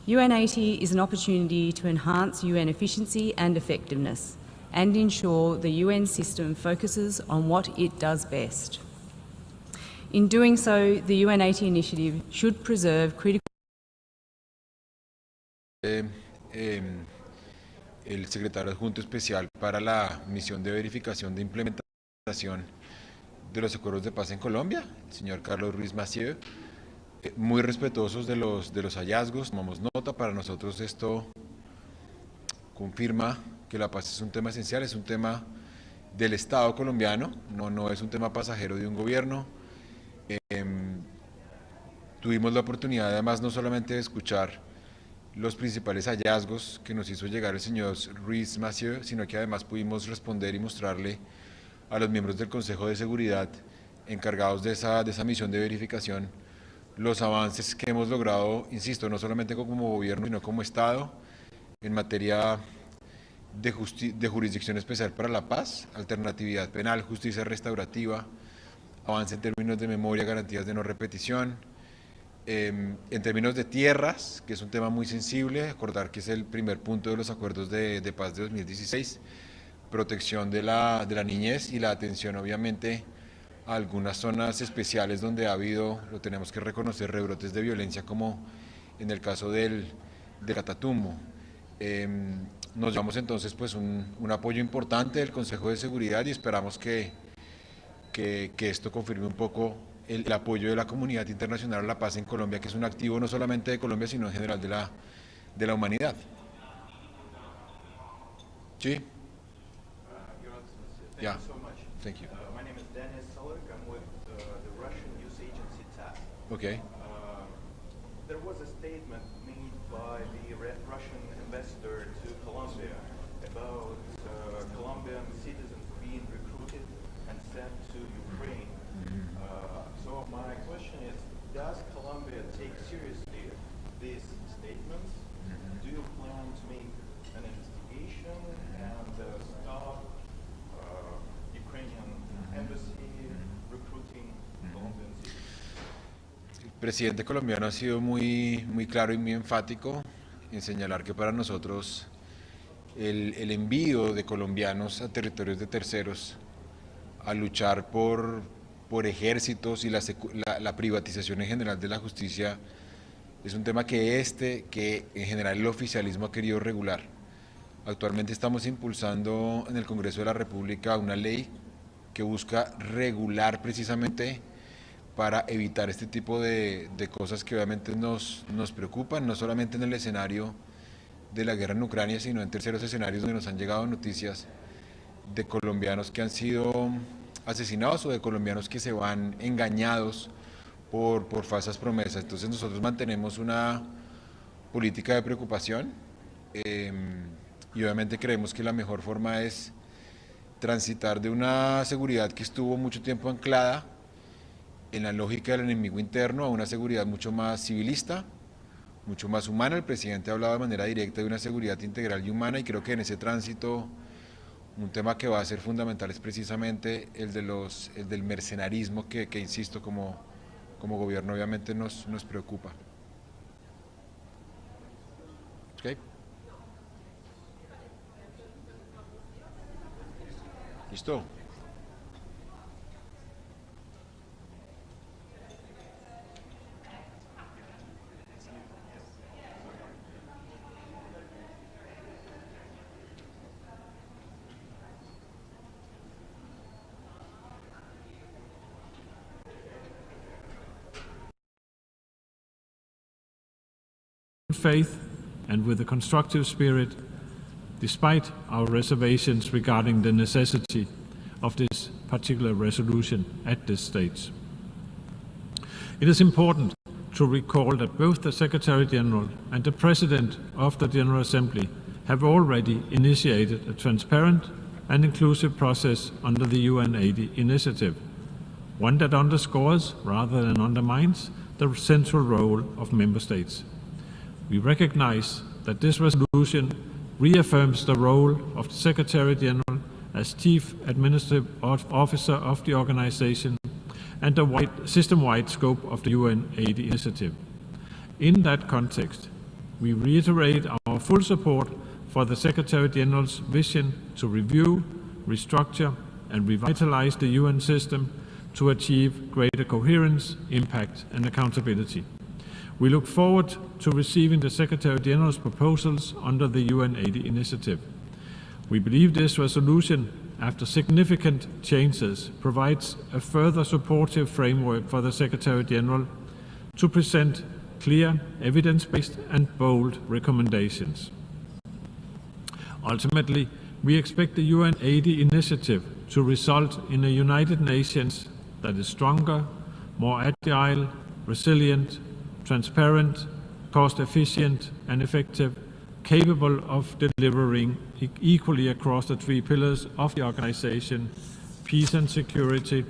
UN80 is an opportunity to enhance UN efficiency and effectiveness and ensure the UN system focuses on what it does best. In doing so, the UN80 initiative should preserve critical... El secretario adjunto especial para la misión de verificación de implementación implementación de los acuerdos de paz en Colombia, el señor Carlos Ruiz Masieu, muy respetuosos de los hallazgos. Tomamos nota. Para nosotros esto confirma que la paz es un tema esencial, es un tema del Estado colombiano, no es un tema pasajero de un gobierno. Tuvimos la oportunidad además no solamente de escuchar los principales hallazgos que nos hizo llegar el señor Ruiz Masieu, sino que además pudimos responder y mostrarle a los miembros del Consejo de Seguridad encargados de esa misión de verificación los avances que hemos logrado, insisto, no solamente como gobierno, sino como Estado, en materia de jurisdicción especial para la paz, alternatividad penal, justicia restaurativa, avance en términos de memoria, garantías de no repetición, en términos de tierras, que es un tema muy sensible, acordar que es el primer punto de los acuerdos de paz de 2016, protección de la niñez y la atención obviamente a algunas zonas especiales donde ha habido, lo tenemos que reconocer, rebrotes de violencia como en el caso del Catatumbo. Nos llevamos entonces pues un apoyo importante del Consejo de Seguridad y esperamos que esto confirme un poco el apoyo de la comunidad internacional a la paz en Colombia, que es un activo no solamente de Colombia, sino en general de la humanidad. ¿Sí? Yeah. Thank you. My name is Dennis Solik. I'm with the Russian news agency TASS. Okay. There was a statement made by the Russian ambassador to Colombia about Colombian citizens being recruited and sent to Ukraine. So my question is, does Colombia take seriously these statements? Do you plan to make an investigation and stop Ukrainian embassy recruiting Colombian citizens? El presidente colombiano ha sido muy claro y muy enfático en señalar que para nosotros el envío de colombianos a territorios de terceros a luchar por ejércitos y la privatización en general de la justicia es un tema que en general el oficialismo ha querido regular. Actualmente estamos impulsando en el Congreso de la República una ley que busca regular precisamente para evitar este tipo de cosas que obviamente nos preocupan, no solamente en el escenario de la guerra en Ucrania, sino en terceros escenarios donde nos han llegado noticias de colombianos que han sido asesinados o de colombianos que se van engañados por falsas promesas. Entonces nosotros mantenemos una política de preocupación y obviamente creemos que la mejor forma es transitar de una seguridad que estuvo mucho tiempo anclada en la lógica del enemigo interno a una seguridad mucho más civilista, mucho más humana. El presidente ha hablado de manera directa de una seguridad integral y humana y creo que en ese tránsito un tema que va a ser fundamental es precisamente el del mercenarismo que insisto, como gobierno obviamente nos preocupa. ¿Okay? ¿Listo? Faith and with a constructive spirit, despite our reservations regarding the necessity of this particular resolution at this stage. It is important to recall that both the Secretary General and the President of the General Assembly have already initiated a transparent and inclusive process under the UN80 initiative, one that underscores rather than undermines the central role of member states. We recognize that this resolution reaffirms the role of the Secretary General as Chief Administrative Officer of the organization and the system-wide scope of the UN80 initiative. In that context, we reiterate our full support for the Secretary General's vision to review, restructure, and revitalize the UN system to achieve greater coherence, impact, and accountability. We look forward to receiving the Secretary General's proposals under the UN80 initiative. We believe this resolution after significant changes, provides a further supportive framework for the Secretary-General to present clear, evidence-based and bold recommendations. Ultimately, we expect the UN 80 initiative to result in a United Nations that is stronger, more agile, resilient, transparent, cost-efficient and effective, capable of delivering equally across the three pillars of the organization: peace and security,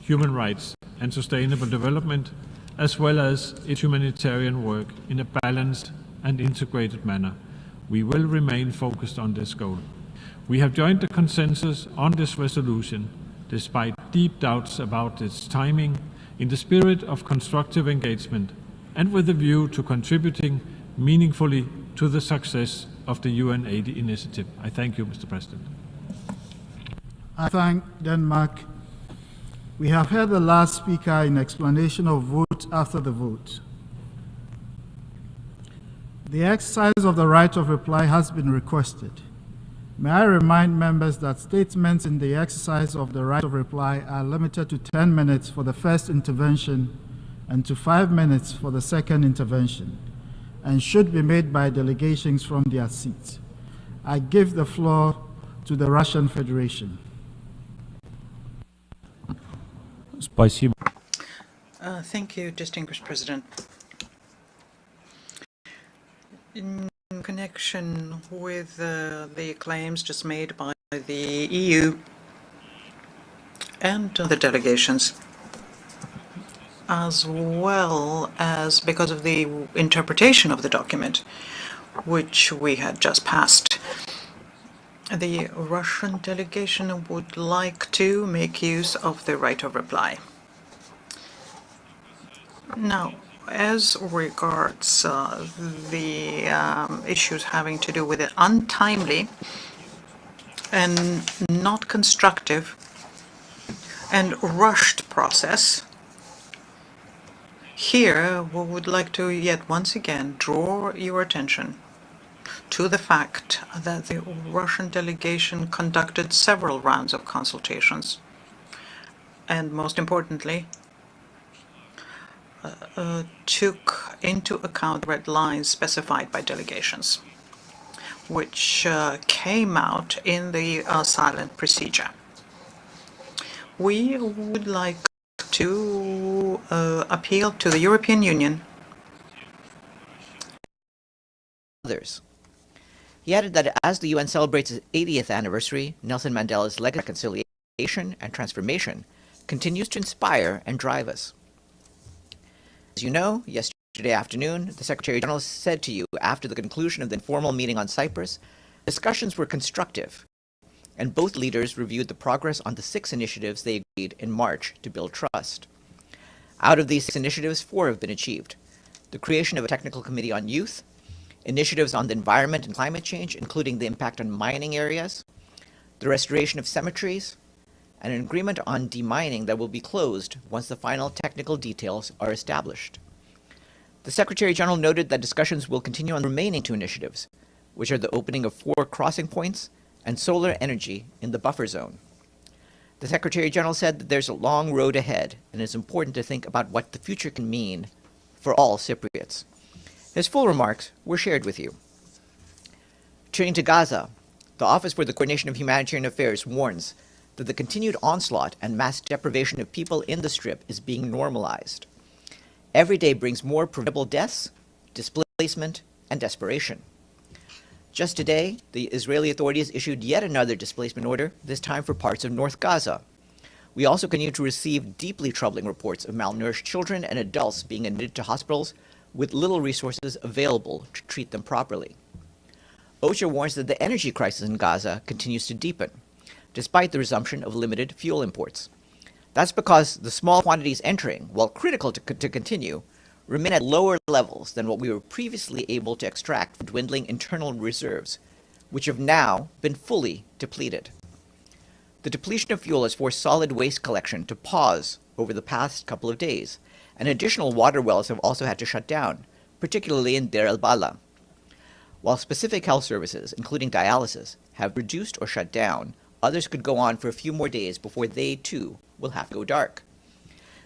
human rights and sustainable development, as well as its humanitarian work in a balanced and integrated manner. We will remain focused on this goal. We have joined the consensus on this resolution, despite deep doubts about its timing, in the spirit of constructive engagement and with a view to contributing meaningfully to the success of the UN 80 initiative. I thank you, Mr. President. I thank Denmark. We have heard the last speaker in explanation of vote after the vote. The exercise of the right of reply has been requested. May I remind members that statements in the exercise of the right of reply are limited to 10 minutes for the first intervention and to 5 minutes for the second intervention, and should be made by delegations from their seats. I give the floor to the Russian Federation. Thank you, distinguished President. In connection with the claims just made by the EU and the delegations, as well as because of the interpretation of the document, which we had just passed, the Russian delegation would like to make use of the right of reply. Now, as regards the issues having to do with the untimely and not constructive and rushed process, here we would like to yet once again draw your attention to the fact that the Russian delegation conducted several rounds of consultations, and most importantly, took into account red lines specified by delegations, which came out in the silent procedure. We would like to appeal to the European Union. Others. He added that as the UN celebrates its 80th anniversary, Nelson Mandela's legacy of reconciliation and transformation continues to inspire and drive us. As you know, yesterday afternoon, the Secretary-General said to you after the conclusion of the informal meeting on Cyprus, discussions were constructive, and both leaders reviewed the progress on the 6 initiatives they agreed in March to build trust. Out of these 6 initiatives, 4 have been achieved: the creation of a technical committee on youth, initiatives on the environment and climate change, including the impact on mining areas, the restoration of cemeteries, and an agreement on demining that will be closed once the final technical details are established. The Secretary-General noted that discussions will continue on the remaining 2 initiatives, which are the opening of 4 crossing points and solar energy in the buffer zone. The Secretary-General said that there's a long road ahead, and it's important to think about what the future can mean for all Cypriots. His full remarks were shared with you. Turning to Gaza, the Office for the Coordination of Humanitarian Affairs warns that the continued onslaught and mass deprivation of people in the Strip is being normalized. Every day brings more preventable deaths, displacement, and desperation. Just today, the Israeli authorities issued yet another displacement order, this time for parts of North Gaza. We also continue to receive deeply troubling reports of malnourished children and adults being admitted to hospitals with little resources available to treat them properly. OCHA warns that the energy crisis in Gaza continues to deepen, despite the resumption of limited fuel imports. That's because the small quantities entering, while critical to continue, remain at lower levels than what we were previously able to extract from dwindling internal reserves, which have now been fully depleted. The depletion of fuel has forced solid waste collection to pause over the past couple of days, and additional water wells have also had to shut down, particularly in Deir el-Bala. While specific health services, including dialysis, have reduced or shut down, others could go on for a few more days before they, too, will have to go dark.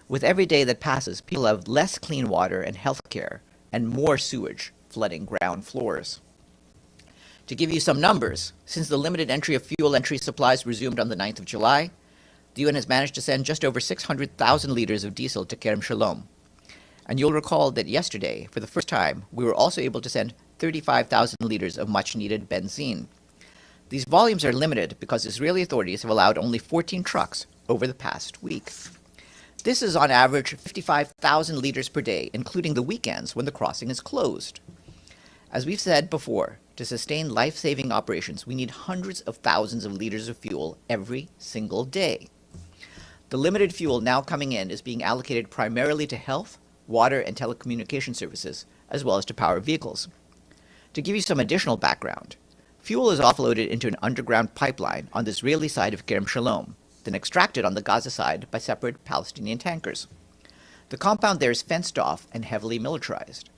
With every day that passes, people have less clean water and health care and more sewage flooding ground floors. To give you some numbers, since the limited entry of fuel entry supplies resumed on the 9th of July, the UN has managed to send just over 600,000 liters of diesel to Kerem Shalom. And you'll recall that yesterday, for the first time, we were also able to send 35,000 liters of much-needed benzene. These volumes are limited because Israeli authorities have allowed only 14 trucks over the past week. This is on average 55,000 liters per day, including the weekends when the crossing is closed. As we've said before, to sustain life-saving operations, we need hundreds of thousands of liters of fuel every single day. The limited fuel now coming in is being allocated primarily to health, water, and telecommunication services, as well as to power vehicles. To give you some additional background, fuel is offloaded into an underground pipeline on the Israeli side of Kerem Shalom, then extracted on the Gaza side by separate Palestinian tankers. The compound there is fenced off and heavily militarized.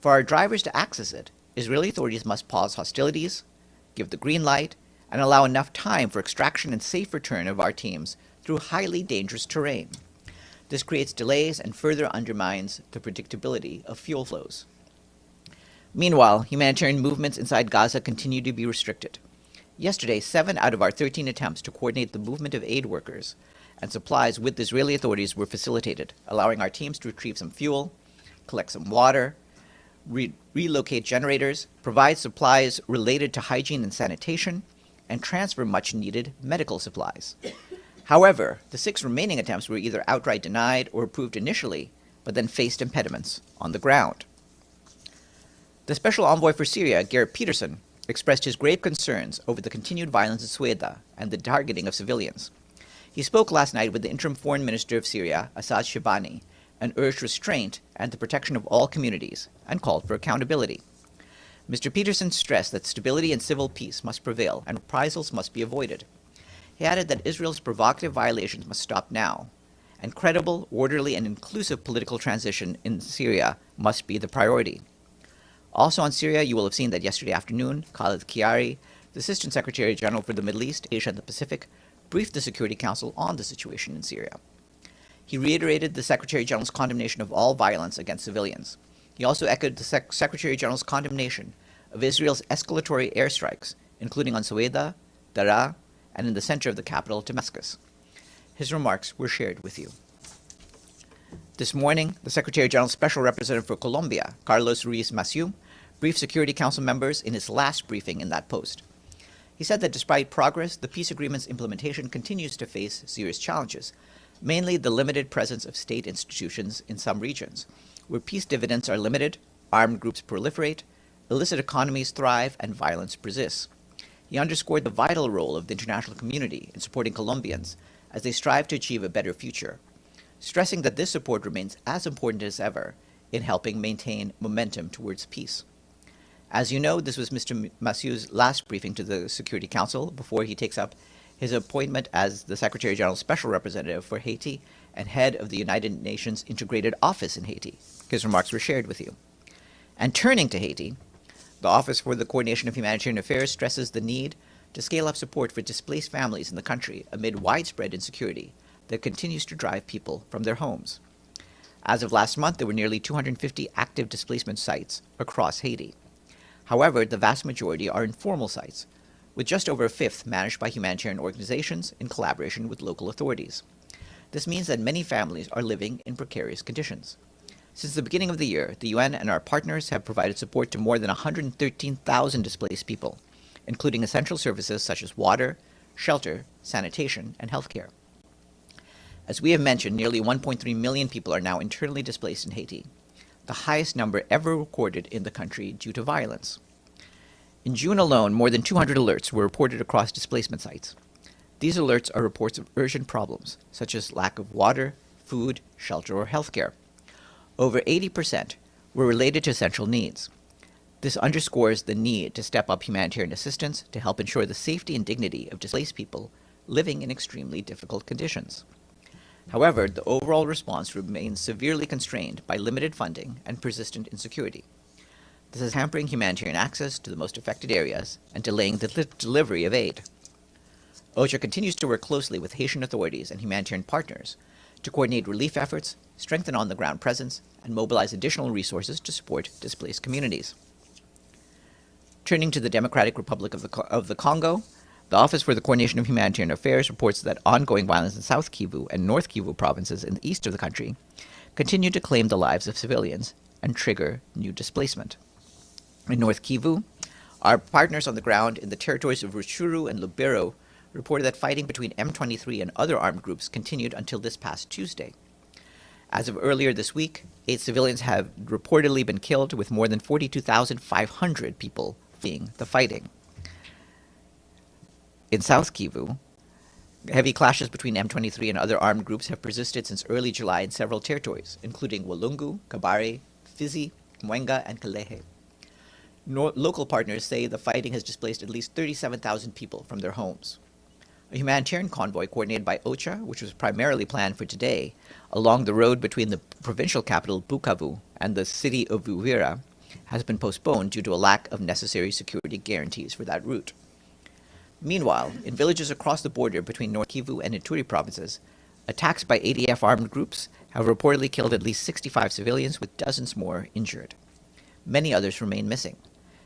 For our drivers to access it, Israeli authorities must pause hostilities, give the green light, and allow enough time for extraction and safe return of our teams through highly dangerous terrain. This creates delays and further undermines the predictability of fuel flows. Meanwhile, humanitarian movements inside Gaza continue to be restricted. Yesterday, 7 out of our 13 attempts to coordinate the movement of aid workers and supplies with the Israeli authorities were facilitated, allowing our teams to retrieve some fuel, collect some water, relocate generators, provide supplies related to hygiene and sanitation, and transfer much-needed medical supplies. However, the 6 remaining attempts were either outright denied or approved initially, but then faced impediments on the ground. The Special Envoy for Syria, Geert Peterson, expressed his grave concerns over the continued violence in Ceuta and the targeting of civilians. He spoke last night with the interim foreign minister of Syria, Assad Shibani, and urged restraint and the protection of all communities, and called for accountability. Mr. Peterson stressed that stability and civil peace must prevail and reprisals must be avoided. He added that Israel's provocative violations must stop now, and credible, orderly, and inclusive political transition in Syria must be the priority. Also on Syria, you will have seen that yesterday afternoon, Khaled Kiari, the Assistant Secretary General for the Middle East, Asia, and the Pacific, briefed the Security Council on the situation in Syria. He reiterated the Secretary General's condemnation of all violence against civilians. He also echoed the Secretary General's condemnation of Israel's escalatory airstrikes, including on Ceuta, Daraa, and in the center of the capital, Damascus. His remarks were shared with you. This morning, the Secretary General's Special Representative for Colombia, Carlos Ruiz Masieu, briefed Security Council members in his last briefing in that post. He said that despite progress, the peace agreement's implementation continues to face serious challenges, mainly the limited presence of state institutions in some regions, where peace dividends are limited, armed groups proliferate, illicit economies thrive, and violence persists. He underscored the vital role of the international community in supporting Colombians as they strive to achieve a better future, stressing that this support remains as important as ever in helping maintain momentum towards peace. As you know, this was Mr. Masieu's last briefing to the Security Council before he takes up his appointment as the Secretary General's Special Representative for Haiti and head of the United Nations Integrated Office in Haiti. His remarks were shared with you. And turning to Haiti, the Office for the Coordination of Humanitarian Affairs stresses the need to scale up support for displaced families in the country amid widespread insecurity that continues to drive people from their homes. As of last month, there were nearly 250 active displacement sites across Haiti. However, the vast majority are informal sites, with just over a fifth managed by humanitarian organizations in collaboration with local authorities. This means that many families are living in precarious conditions. Since the beginning of the year, the UN and our partners have provided support to more than 113,000 displaced people, including essential services such as water, shelter, sanitation, and healthcare. As we have mentioned, nearly 1.3 million people are now internally displaced in Haiti, the highest number ever recorded in the country due to violence. In June alone, more than 200 alerts were reported across displacement sites. These alerts are reports of urgent problems, such as lack of water, food, shelter, or healthcare. Over 80% were related to essential needs. This underscores the need to step up humanitarian assistance to help ensure the safety and dignity of displaced people living in extremely difficult conditions. However, the overall response remains severely constrained by limited funding and persistent insecurity. This is hampering humanitarian access to the most affected areas and delaying the delivery of aid. OCHA continues to work closely with Haitian authorities and humanitarian partners to coordinate relief efforts, strengthen on-the-ground presence, and mobilize additional resources to support displaced communities. Turning to the Democratic Republic of the Congo, the Office for the Coordination of Humanitarian Affairs reports that ongoing violence in South Kivu and North Kivu provinces in the east of the country continue to claim the lives of civilians and trigger new displacement. In North Kivu, our partners on the ground in the territories of Rutshuru and Lubero reported that fighting between M23 and other armed groups continued until this past Tuesday. As of earlier this week, 8 civilians have reportedly been killed, with more than 42,500 people fleeing the fighting. In South Kivu, heavy clashes between M23 and other armed groups have persisted since early July in several territories, including Walungu, Kabare, Fizi, Mwenga, and Kalehe. Local partners say the fighting has displaced at least 37,000 people from their homes. A humanitarian convoy coordinated by OCHA, which was primarily planned for today, along the road between the provincial capital Bukavu and the city of Uvira, has been postponed due to a lack of necessary security guarantees for that route. Meanwhile, in villages across the border between North Kivu and Ituri provinces, attacks by ADF armed groups have reportedly killed at least 65 civilians, with dozens more injured. Many others remain missing.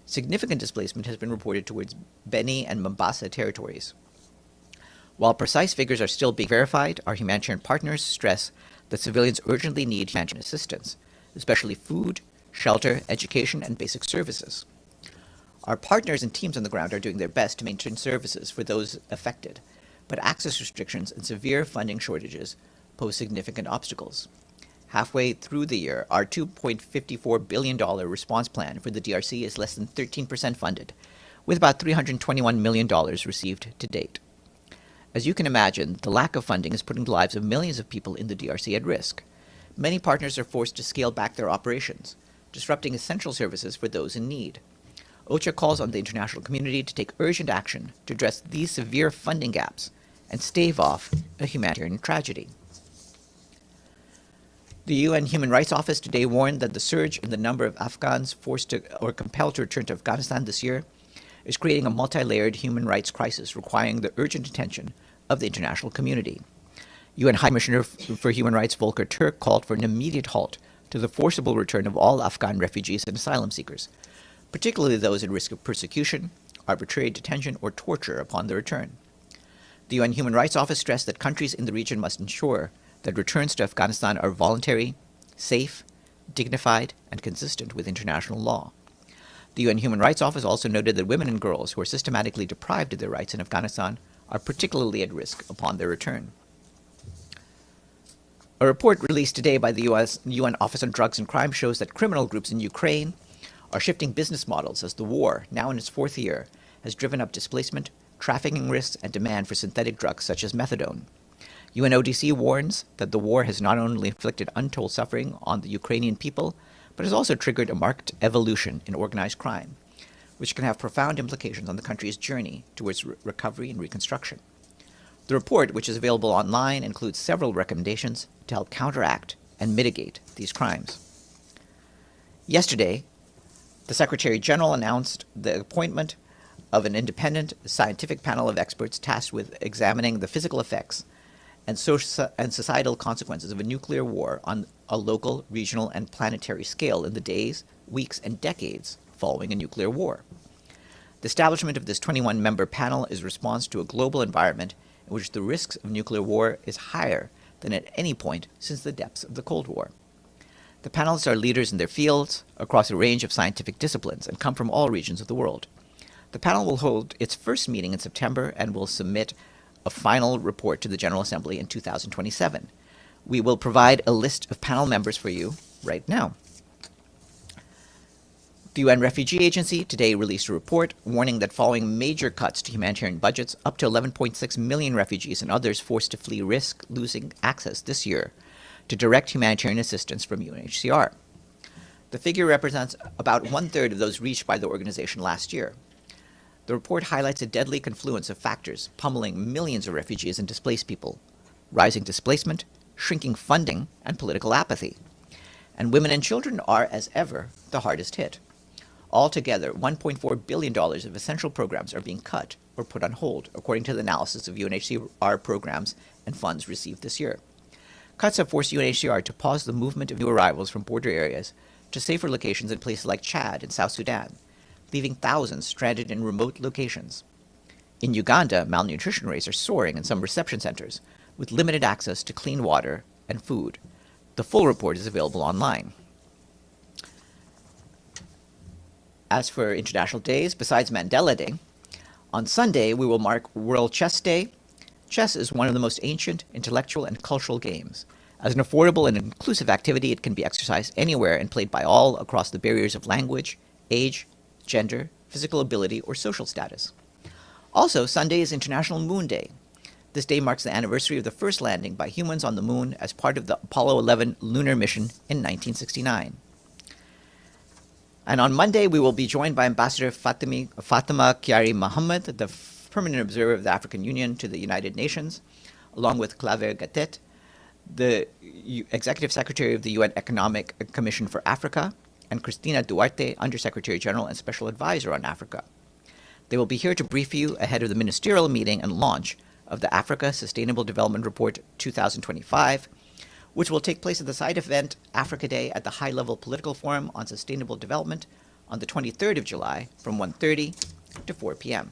Significant displacement has been reported towards Beni and Mombasa territories. While precise figures are still being verified, our humanitarian partners stress that civilians urgently need humanitarian assistance, especially food, shelter, education, and basic services. Our partners and teams on the ground are doing their best to maintain services for those affected, but access restrictions and severe funding shortages pose significant obstacles. Halfway through the year, our $2.54 billion response plan for the DRC is less than 13% funded, with about $321 million received to date. As you can imagine, the lack of funding is putting the lives of millions of people in the DRC at risk. Many partners are forced to scale back their operations, disrupting essential services for those in need. OCHA calls on the international community to take urgent action to address these severe funding gaps and stave off a humanitarian tragedy. The UN Human Rights Office today warned that the surge in the number of Afghans forced to or compelled to return to Afghanistan this year is creating a multi-layered human rights crisis requiring the urgent attention of the international community. UN High Commissioner for Human Rights Volker Turk called for an immediate halt to the forcible return of all Afghan refugees and asylum seekers, particularly those at risk of persecution, arbitrary detention, or torture upon their return. The UN Human Rights Office stressed that countries in the region must ensure that returns to Afghanistan are voluntary, safe, dignified, and consistent with international law. The UN Human Rights Office also noted that women and girls who are systematically deprived of their rights in Afghanistan are particularly at risk upon their return. A report released today by the UN Office on Drugs and Crime shows that criminal groups in Ukraine are shifting business models as the war, now in its 4th year, has driven up displacement, trafficking risks, and demand for synthetic drugs such as methadone. UNODC warns that the war has not only inflicted untold suffering on the Ukrainian people, but has also triggered a marked evolution in organized crime, which can have profound implications on the country's journey towards recovery and reconstruction. The report, which is available online, includes several recommendations to help counteract and mitigate these crimes. Yesterday, the Secretary General announced the appointment of an independent scientific panel of experts tasked with examining the physical effects and societal consequences of a nuclear war on a local, regional, and planetary scale in the days, weeks, and decades following a nuclear war. The establishment of this 21-member panel is a response to a global environment in which the risks of nuclear war is higher than at any point since the depths of the Cold War. The panelists are leaders in their fields across a range of scientific disciplines and come from all regions of the world. The panel will hold its first meeting in September and will submit a final report to the General Assembly in 2027. We will provide a list of panel members for you right now. The UN Refugee Agency today released a report warning that following major cuts to humanitarian budgets, up to 11.6 million refugees and others forced to flee risk losing access this year to direct humanitarian assistance from UNHCR. The figure represents about 1/3 of those reached by the organization last year. The report highlights a deadly confluence of factors pummeling millions of refugees and displaced people: rising displacement, shrinking funding, and political apathy. And women and children are, as ever, the hardest hit. altogether $1.4 billion of essential programs are being cut or put on hold, according to the analysis of UNHCR programs and funds received this year. Cuts have forced UNHCR to pause the movement of new arrivals from border areas to safer locations in places like Chad and South Sudan, leaving thousands stranded in remote locations. In Uganda, malnutrition rates are soaring in some reception centers, with limited access to clean water and food. The full report is available online. As for international days, besides Mandela Day, on Sunday we will mark World Chess Day. Chess is one of the most ancient intellectual and cultural games. As an affordable and inclusive activity, it can be exercised anywhere and played by all across the barriers of language, age, gender, physical ability, or social status. Also, Sunday is International Moon Day. This day marks the anniversary of the first landing by humans on the moon as part of the Apollo 11 lunar mission in 1969. And on Monday, we will be joined by Ambassador Fatima Kiari Mohammed, the permanent observer of the African Union to the United Nations, along with Claver Gatet, the Executive Secretary of the UN Economic Commission for Africa, and Cristina Duarte, Undersecretary General and Special Advisor on Africa. They will be here to brief you ahead of the ministerial meeting and launch of the Africa Sustainable Development Report 2025, which will take place at the side event Africa Day at the High-Level Political Forum on Sustainable Development on the 23rd of July from 1:30 to 4 p.m.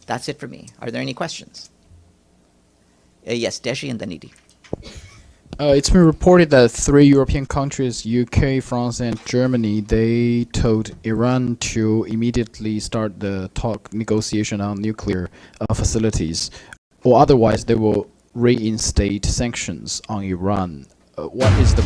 That's it for me. Are there any questions? Yes, Deshi and Danidi. It's been reported that 3 European countries, UK, France, and Germany, they told Iran to immediately start the negotiation on nuclear facilities, or otherwise they will reinstate sanctions on Iran. What is the